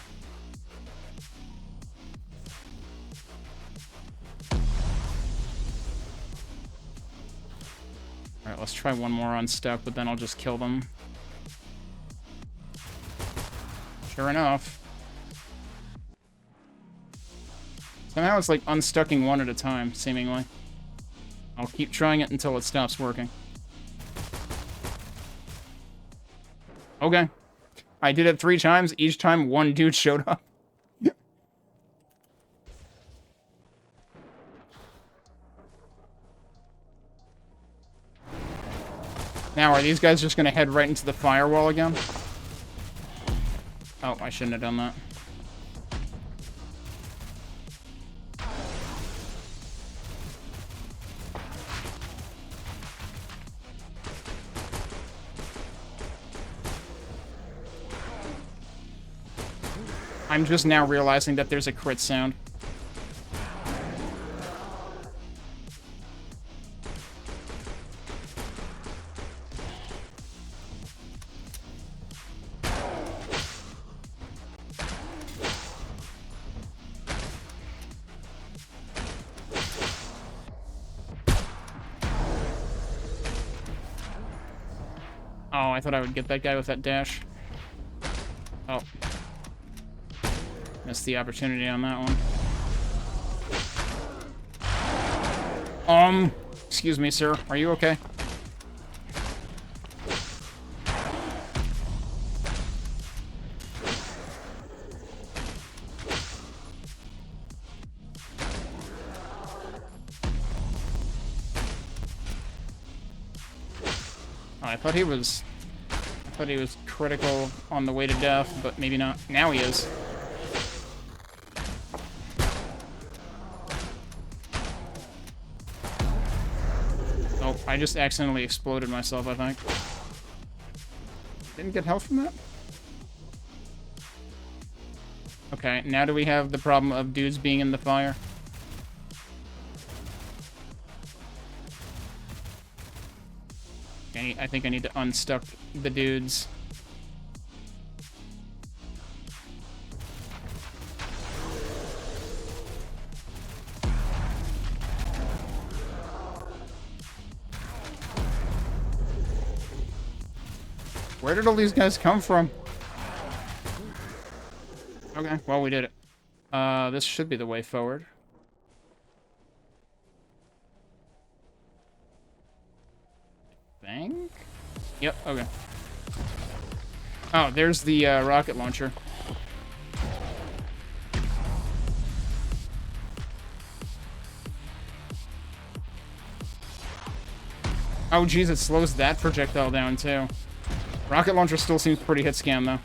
Speaker 1: Alright, let's try one more unstuck, but then I'll just kill them. Sure enough. Somehow it's like unstucking one at a time, seemingly. I'll keep trying it until it stops working. Okay. I did it 3 times. Each time, one dude showed up. Now, are these guys just going to head right into the firewall again? Oh, I shouldn't have done that. I'm just now realizing that there's a crit sound. Oh, I thought I would get that guy with that dash. Oh. Missed the opportunity on that one. Excuse me, sir. Are you okay? Oh, I thought he was critical on the way to death, but maybe not. Now he is. Oh, I just accidentally exploded myself, I think. Didn't get health from that? Okay, now do we have the problem of dudes being in the fire? I think I need to unstuck the dudes. Where did all these guys come from? Okay, well, we did it. This should be the way forward. I think? Yep, okay. Oh, there's the rocket launcher. Oh, geez, it slows that projectile down, too. Rocket launcher still seems pretty hit scam, though.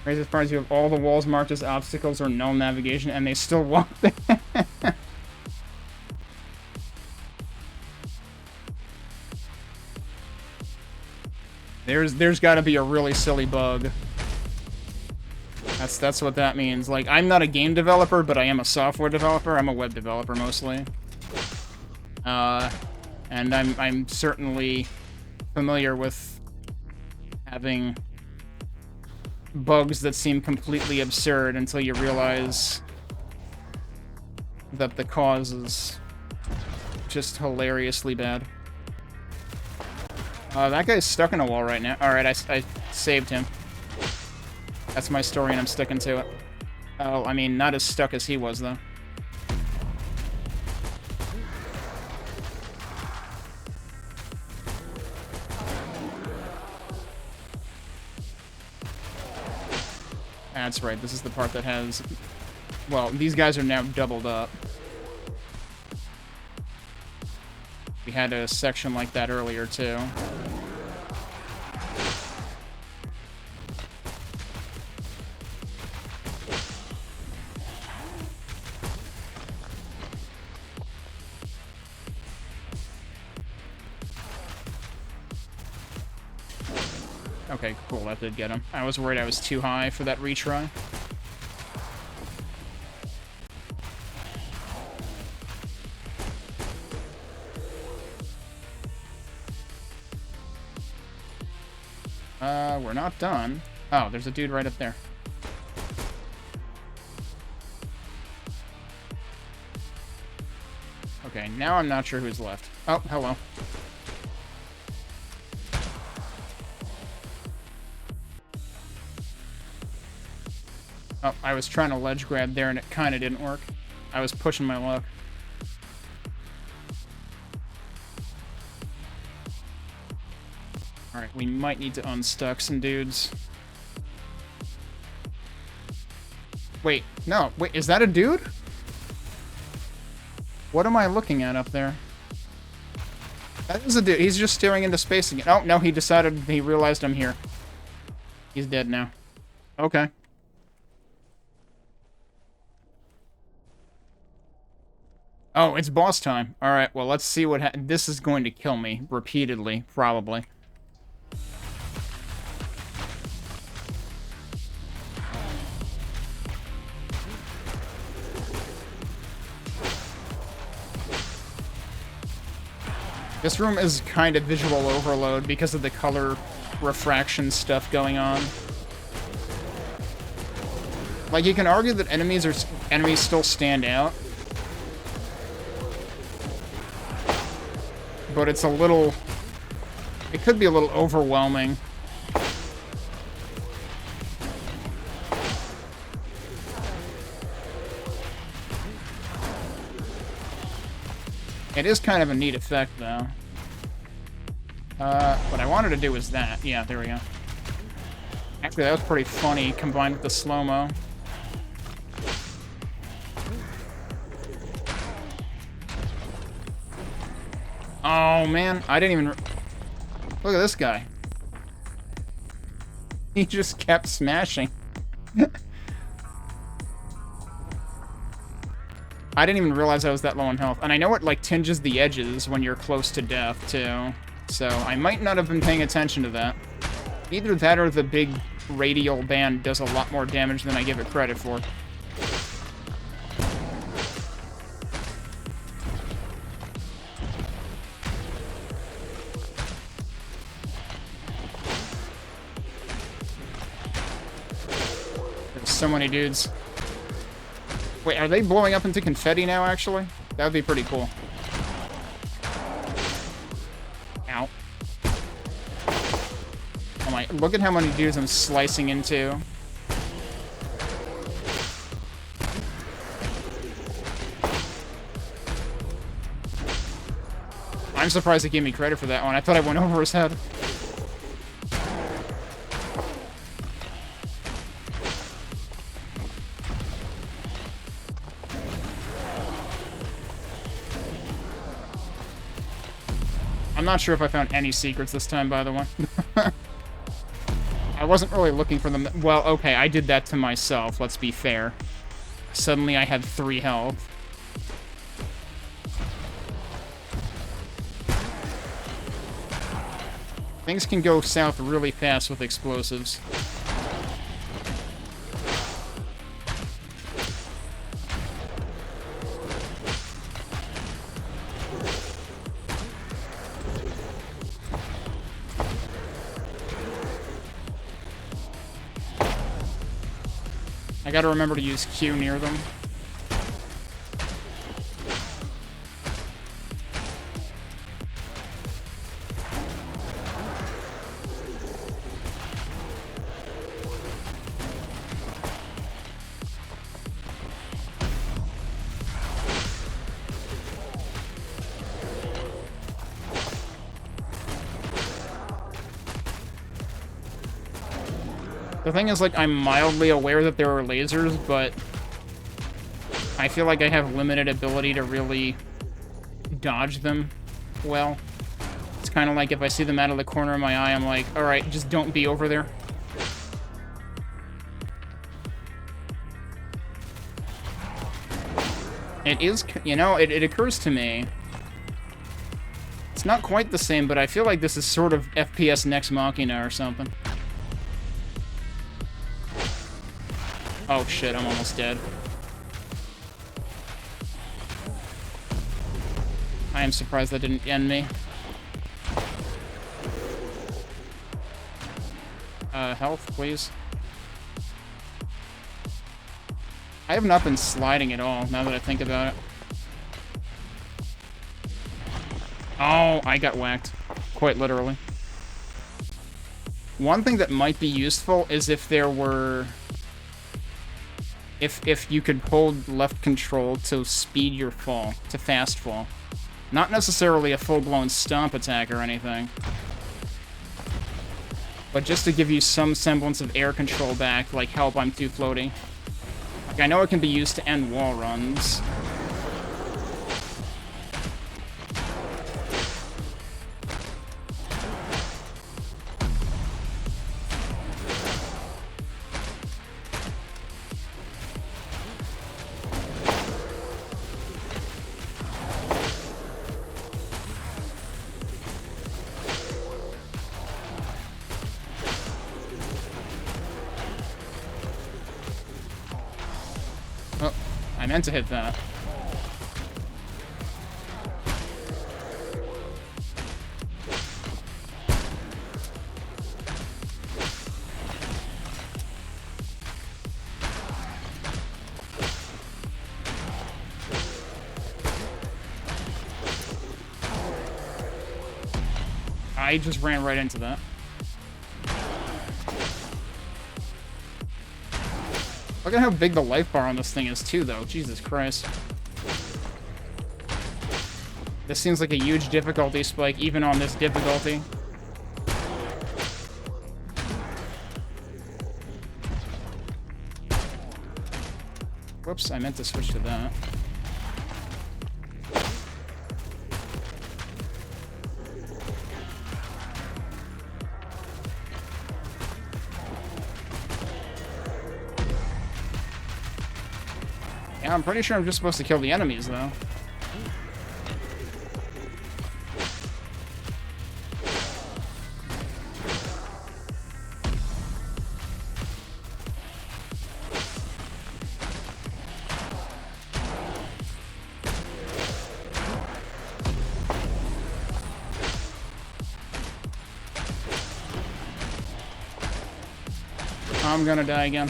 Speaker 1: Crazy surprise, you have all the walls marked as obstacles or no navigation, and they still walk there. There's got to be a really silly bug. That's what that means. Like, I'm not a game developer, but I am a software developer. I'm a web developer mostly. And I'm certainly familiar with having bugs that seem completely absurd until you realize that the cause is just hilariously bad. That guy's stuck in a wall right now. Alright, I saved him. That's my story, and I'm sticking to it. Oh, I mean, not as stuck as he was, though. That's right, this is the part that has... Well, these guys are now doubled up. We had a section like that earlier, too. Okay, cool, that did get him. I was worried I was too high for that retry. We're not done. Oh, there's a dude right up there. Okay, now I'm not sure who's left. Oh, hello. Oh, I was trying to ledge grab there and it kind of didn't work. I was pushing my luck. Alright, we might need to unstuck some dudes. Wait, no, wait, is that a dude? What am I looking at up there? That is a dude. He's just staring into space again. Oh, no, he realized I'm here. He's dead now. Okay. Oh, it's boss time. Alright, well, let's see what this is going to kill me repeatedly, probably. This room is kind of visual overload because of the color refraction stuff going on. Like, you can argue that enemies still stand out. But it's a little... It could be a little overwhelming. It is kind of a neat effect, though. What I wanted to do was that. Yeah, there we go. Actually, that was pretty funny, combined with the slow-mo. Oh, man. I didn't even... Look at this guy. He just kept smashing. I didn't even realize I was that low on health. And I know it, like, tinges the edges when you're close to death, too. So, I might not have been paying attention to that. Either that or the big radial band does a lot more damage than I give it credit for. so many dudes. Wait, are they blowing up into confetti now, actually? That would be pretty cool. Ow. Oh my, look at how many dudes I'm slicing into. I'm surprised he gave me credit for that one. I thought I went over his head. I'm not sure if I found any secrets this time, by the way. I wasn't really looking for them. Well, okay, I did that to myself, let's be fair. Suddenly I had 3 health. Things can go south really fast with explosives. I gotta remember to use Q near them. The thing is, like, I'm mildly aware that there are lasers, but I feel like I have limited ability to really dodge them well. It's kind of like if I see them out of the corner of my eye, I'm like, alright, just don't be over there. It is, you know, it occurs to me. It's not quite the same, but I feel like this is sort of FPS Nex Machina or something. Oh shit, I'm almost dead. I am surprised that didn't end me. Health, please. I have not been sliding at all, now that I think about it. Oh, I got whacked. Quite literally. One thing that might be useful is if there were... If you could hold left control to speed your fall, to fast fall. Not necessarily a full-blown stomp attack or anything. But just to give you some semblance of air control back, like, help, I'm too floaty. Like, I know it can be used to end wall runs. I meant to hit that. I just ran right into that. Look at how big the life bar on this thing is, too, though. Jesus Christ. This seems like a huge difficulty spike, even on this difficulty. Whoops, I meant to switch to that. Yeah, I'm pretty sure I'm just supposed to kill the enemies, though. I'm gonna die again.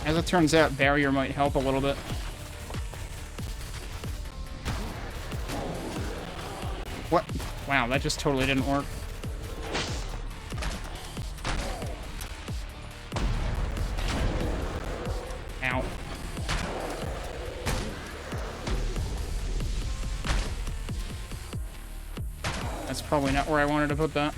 Speaker 1: As it turns out, barrier might help a little bit. What? Wow, that just totally didn't work. Ow. That's probably not where I wanted to put that.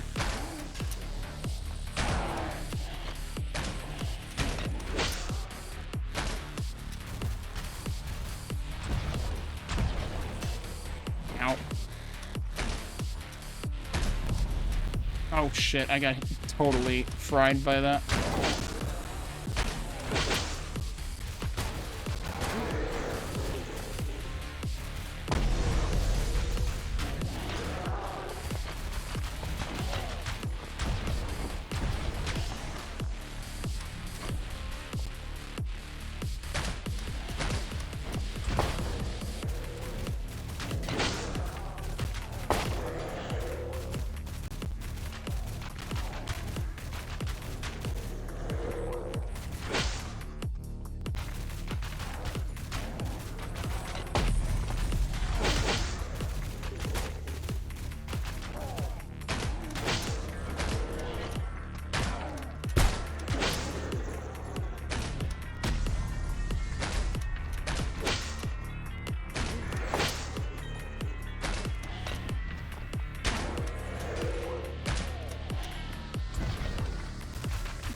Speaker 1: Ow. Oh shit, I got totally fried by that.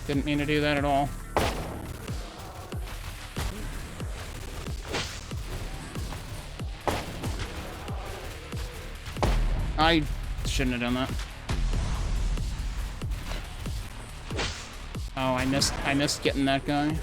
Speaker 1: Didn't mean to do that at all. I shouldn't have done that. Oh, I missed getting that guy.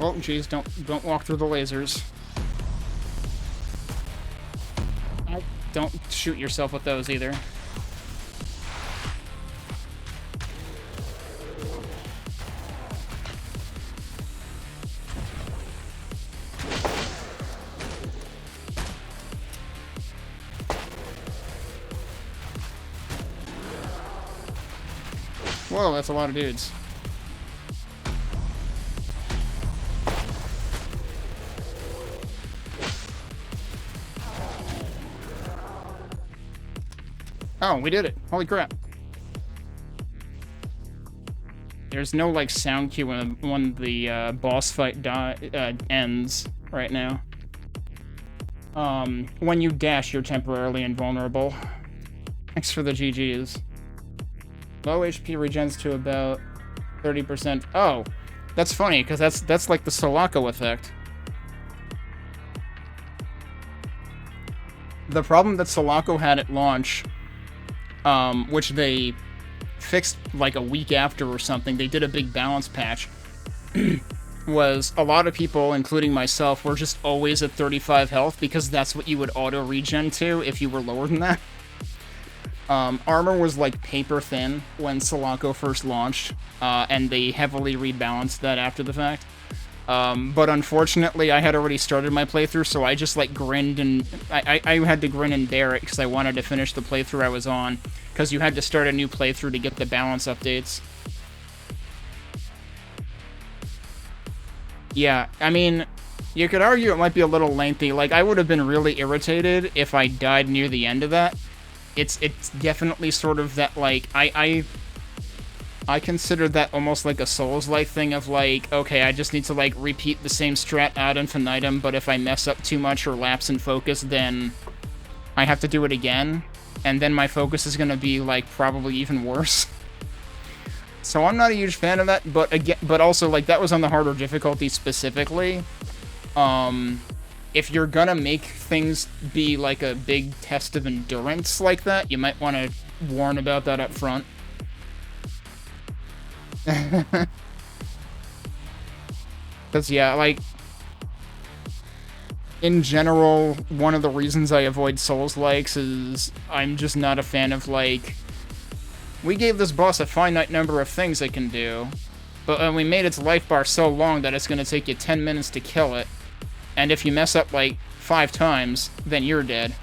Speaker 1: Oh, jeez, don't walk through the lasers. Don't shoot yourself with those either. Whoa, that's a lot of dudes. Oh, we did it. Holy crap. There's no, like, sound cue when the boss fight ends right now. When you dash, you're temporarily invulnerable. Thanks for the GGs. Low HP regens to about 30%. Oh, that's funny, because that's like the Sulaco effect. The problem that Sulaco had at launch, which they fixed like a week after or something, they did a big balance patch, was a lot of people, including myself, were just always at 35 health because that's what you would auto-regen to if you were lower than that. Armor was like paper thin when Sulaco first launched, and they heavily rebalanced that after the fact. But unfortunately, I had already started my playthrough, so I just like grinned and I had to grin and bear it because I wanted to finish the playthrough I was on, because you had to start a new playthrough to get the balance updates. Yeah, I mean, you could argue it might be a little lengthy. Like, I would have been really irritated if I died near the end of that. It's definitely sort of that, like, I consider that almost like a Souls-like thing of, like, okay, I just need to, like, repeat the same strat ad infinitum, but if I mess up too much or lapse in focus, then I have to do it again, and then my focus is gonna be, like, probably even worse. So I'm not a huge fan of that, but again, but also, like, that was on the harder difficulty specifically. If you're gonna make things be, like, a big test of endurance like that, you might want to warn about that up front. Because, yeah, like, in general, one of the reasons I avoid Souls-likes is I'm just not a fan of, like, we gave this boss a finite number of things it can do, but we made its life bar so long that it's going to take you 10 minutes to kill it, and if you mess up, like, 5 times, then you're dead.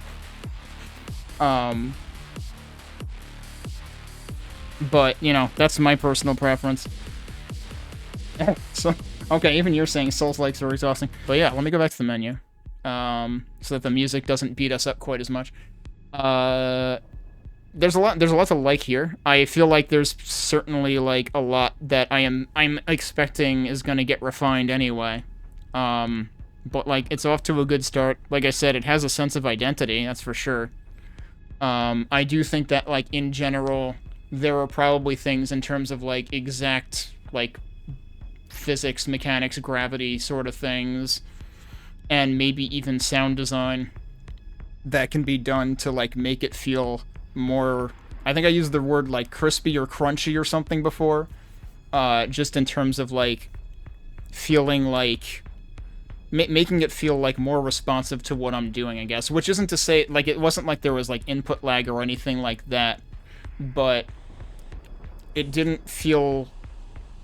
Speaker 1: But, you know, that's my personal preference. So, okay, even you're saying Souls-likes are exhausting. But yeah, let me go back to the menu. So that the music doesn't beat us up quite as much. There's a lot to like here. I feel like there's certainly, like, a lot that I'm expecting is gonna get refined anyway. But, like, it's off to a good start. Like I said, it has a sense of identity, that's for sure. I do think that, like, in general, there are probably things in terms of, like, exact, like, physics, mechanics, gravity sort of things, and maybe even sound design that can be done to, like, make it feel more... I think I used the word, like, crispy or crunchy or something before. Just in terms of, like, feeling like... making it feel, like, more responsive to what I'm doing, I guess. Which isn't to say... like, it wasn't like there was, like, input lag or anything like that. But it didn't feel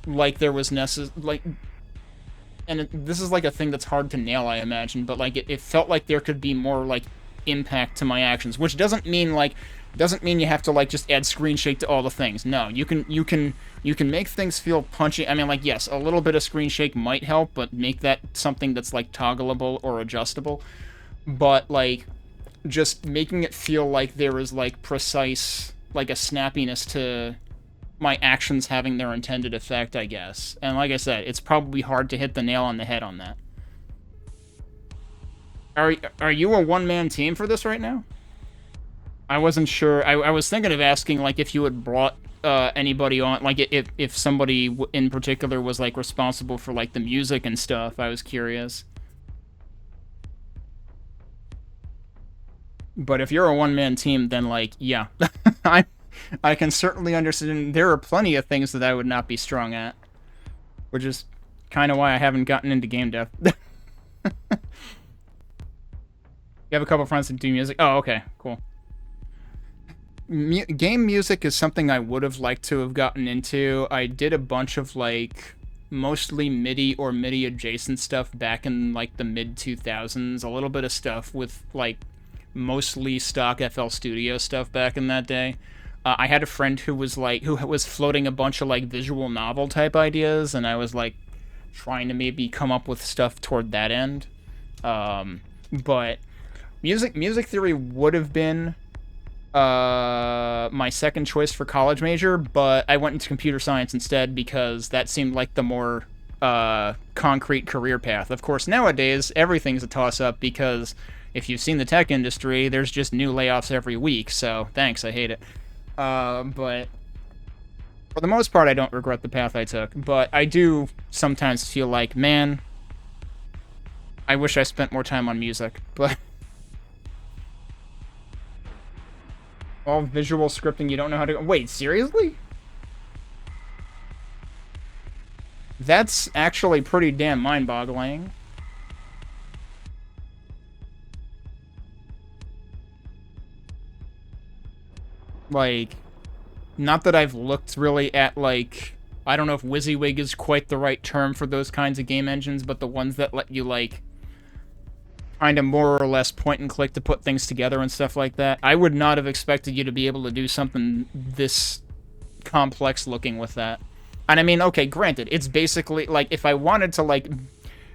Speaker 1: like there was like... and this is, like, a thing that's hard to nail, I imagine, but, like, it felt like there could be more, like, impact to my actions, which doesn't mean, like, you have to, like, just add screen shake to all the things. No, you can make things feel punchy. I mean, like, yes, a little bit of screen shake might help, but make that something that's, like, toggleable or adjustable. But, like, just making it feel like there is, like, precise, like, a snappiness to my actions having their intended effect, I guess. And like I said, it's probably hard to hit the nail on the head on that. Are you a one-man team for this right now? I wasn't sure. I was thinking of asking, like, if you had brought anybody on, like, if somebody in particular was, like, responsible for, like, the music and stuff. I was curious. But if you're a one-man team, then, like, yeah. I can certainly understand. There are plenty of things that I would not be strong at. Which is kind of why I haven't gotten into game dev. You have a couple friends that do music? Oh, okay. Cool. Game music is something I would have liked to have gotten into. I did a bunch of, like, mostly MIDI or MIDI-adjacent stuff back in, like, the mid-2000s. A little bit of stuff with, like, mostly stock FL Studio stuff back in that day. I had a friend who was, like, who was floating a bunch of, like, visual novel type ideas, and I was, like, trying to maybe come up with stuff toward that end. But music theory would have been my second choice for college major, but I went into computer science instead because that seemed like the more concrete career path. Of course, nowadays, everything's a toss-up because if you've seen the tech industry, there's just new layoffs every week, so thanks, I hate it. But for the most part, I don't regret the path I took, but I do sometimes feel like, man, I wish I spent more time on music, but... all visual scripting, you don't know how to... Wait, seriously? That's actually pretty damn mind-boggling. Like, not that I've looked really at, like... I don't know if WYSIWYG is quite the right term for those kinds of game engines, but the ones that let you, like... kind of more or less point and click to put things together and stuff like that. I would not have expected you to be able to do something this complex looking with that. And I mean, okay, granted, it's basically like if I wanted to like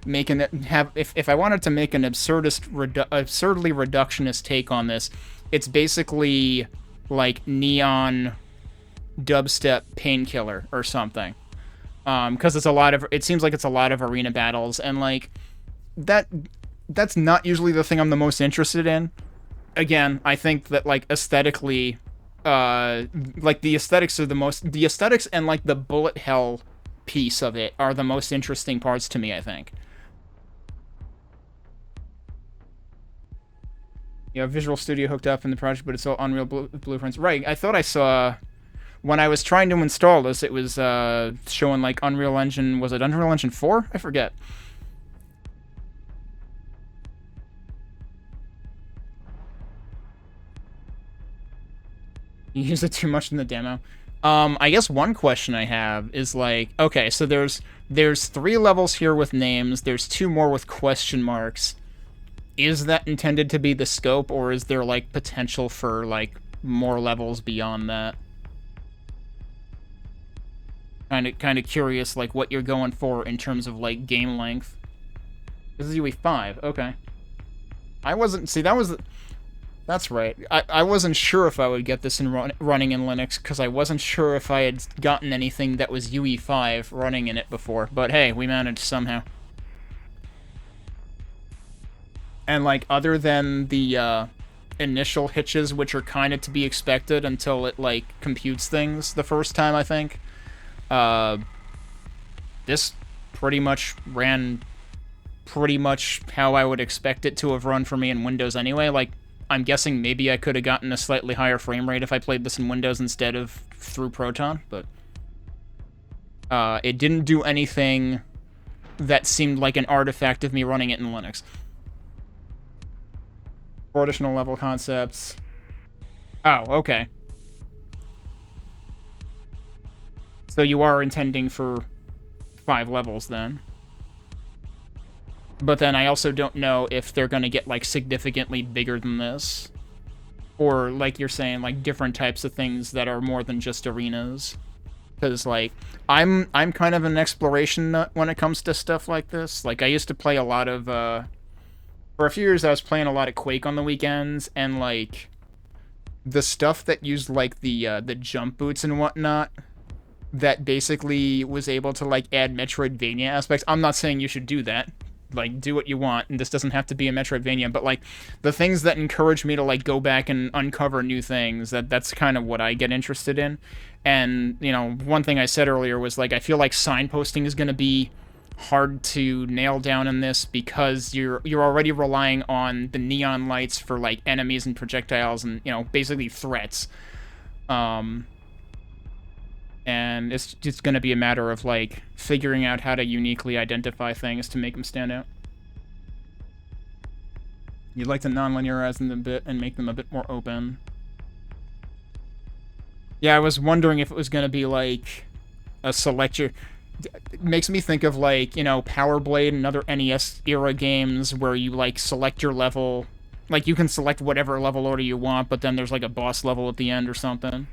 Speaker 1: make an if I wanted to make an absurdly reductionist take on this, it's basically like neon dubstep painkiller or something. Because it seems like it's a lot of arena battles and like that's not usually the thing I'm the most interested in. again, I think that, like, aesthetically, like, the aesthetics are the aesthetics and, like, the bullet hell piece of it are the most interesting parts to me, I think. You have Visual Studio hooked up in the project, but it's all Unreal blueprints. Right, I thought I saw... When I was trying to install this, it was showing, like, Unreal Engine... Was it Unreal Engine 4? I forget. You use it too much in the demo. I guess one question I have is, like... Okay, so there's 3 levels here with names. There's 2 more with question marks. Is that intended to be the scope, or is there, like, potential for, like, more levels beyond that? Kind of curious, like, what you're going for in terms of, like, game length. This is UE5, okay. I wasn't... See, that's right. I wasn't sure if I would get this running in Linux, because I wasn't sure if I had gotten anything that was UE5 running in it before. But hey, we managed somehow. And, like, other than the initial hitches, which are kind of to be expected until it, like, computes things the first time, I think, this pretty much ran pretty much how I would expect it to have run for me in Windows anyway. Like, I'm guessing maybe I could have gotten a slightly higher frame rate if I played this in Windows instead of through Proton, but it didn't do anything that seemed like an artifact of me running it in Linux. 4 additional level concepts. Oh, okay. So you are intending for 5 levels, then. But then I also don't know if they're going to get, like, significantly bigger than this. Or, like you're saying, like, different types of things that are more than just arenas. Because, like, I'm kind of an exploration nut when it comes to stuff like this. Like, I used to play a lot of, for a few years I was playing a lot of Quake on the weekends, and, like, the stuff that used, like, the jump boots and whatnot, that basically was able to, like, add Metroidvania aspects. I'm not saying you should do that. Like, do what you want, and this doesn't have to be a Metroidvania, but, like, the things that encourage me to, like, go back and uncover new things, that's kind of what I get interested in. And, you know, one thing I said earlier was, like, I feel like signposting is going to be hard to nail down in this, because you're already relying on the neon lights for, like, enemies and projectiles and, you know, basically threats. And it's just going to be a matter of, like, figuring out how to uniquely identify things to make them stand out. You'd like to non-linearize them a bit and make them a bit more open. Yeah, I was wondering if it was going to be, like, a selector. It makes me think of, like, you know, Power Blade and other NES-era games where you, like, select your level. Like, you can select whatever level order you want, but then there's, like, a boss level at the end or something.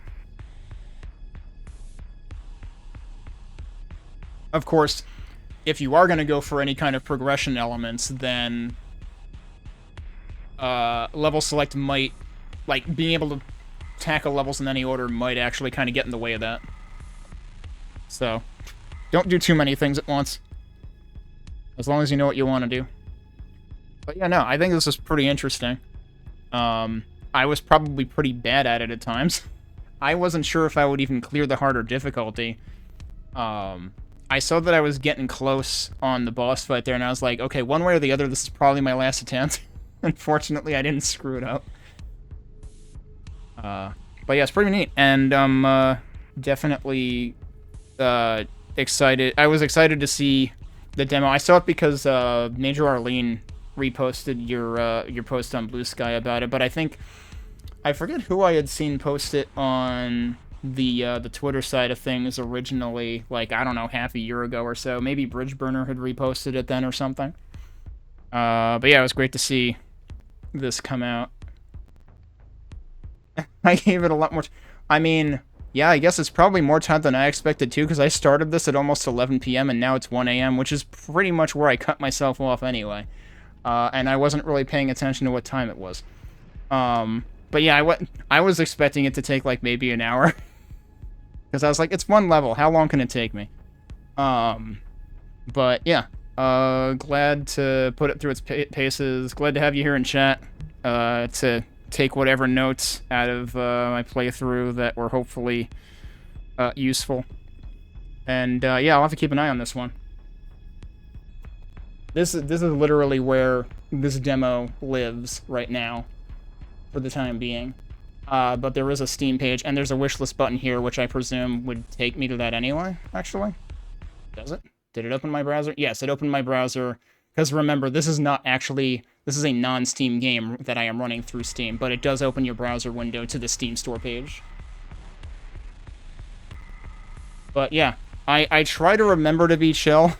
Speaker 1: Of course, if you are going to go for any kind of progression elements, then level select might, like, being able to tackle levels in any order might actually kind of get in the way of that. So, don't do too many things at once, as long as you know what you want to do. But yeah, no, I think this is pretty interesting. I was probably pretty bad at it at times. I wasn't sure if I would even clear the harder difficulty. I saw that I was getting close on the boss fight there, and I was like, okay, one way or the other, this is probably my last attempt. Unfortunately, I didn't screw it up. But yeah, it's pretty neat, and I'm definitely excited. I was excited to see the demo. I saw it because Major Arlene reposted your post on Blue Sky about it, but I forget who I had seen post it on the Twitter side of things originally, like, I don't know, half a year ago or so. Maybe Bridgeburner had reposted it then or something. But yeah, it was great to see this come out. I gave it a lot more... I mean, yeah, I guess it's probably more time than I expected too, because I started this at almost 11 p.m. and now it's 1 a.m., which is pretty much where I cut myself off anyway. And I wasn't really paying attention to what time it was. But yeah, I was expecting it to take, like, maybe an hour. Because I was like, it's one level. How long can it take me? But yeah, glad to put it through its paces. Glad to have you here in chat to take whatever notes out of my playthrough that were hopefully useful. And yeah, I'll have to keep an eye on this one. This is literally where this demo lives right now, for the time being. But there is a Steam page, and there's a wishlist button here, which I presume would take me to that anyway, actually. Does it? Did it open my browser? Yes, it opened my browser. Because remember, this is not actually... This is a non-Steam game that I am running through Steam, but it does open your browser window to the Steam store page. But yeah, I try to remember to be chill.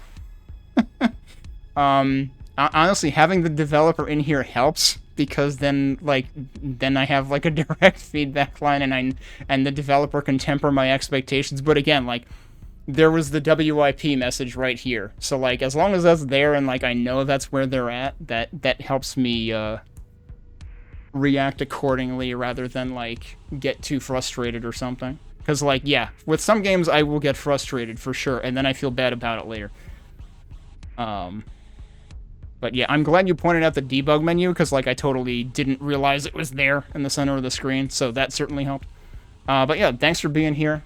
Speaker 1: Honestly, having the developer in here helps, because then I have like a direct feedback line, and the developer can temper my expectations. But again, like, there was the WIP message right here, so like, as long as that's there and like I know that's where they're at, that helps me react accordingly rather than like get too frustrated or something. Because like, yeah, with some games I will get frustrated for sure, and then I feel bad about it later. But yeah, I'm glad you pointed out the debug menu, because like I totally didn't realize it was there in the center of the screen, so that certainly helped. But yeah, thanks for being here.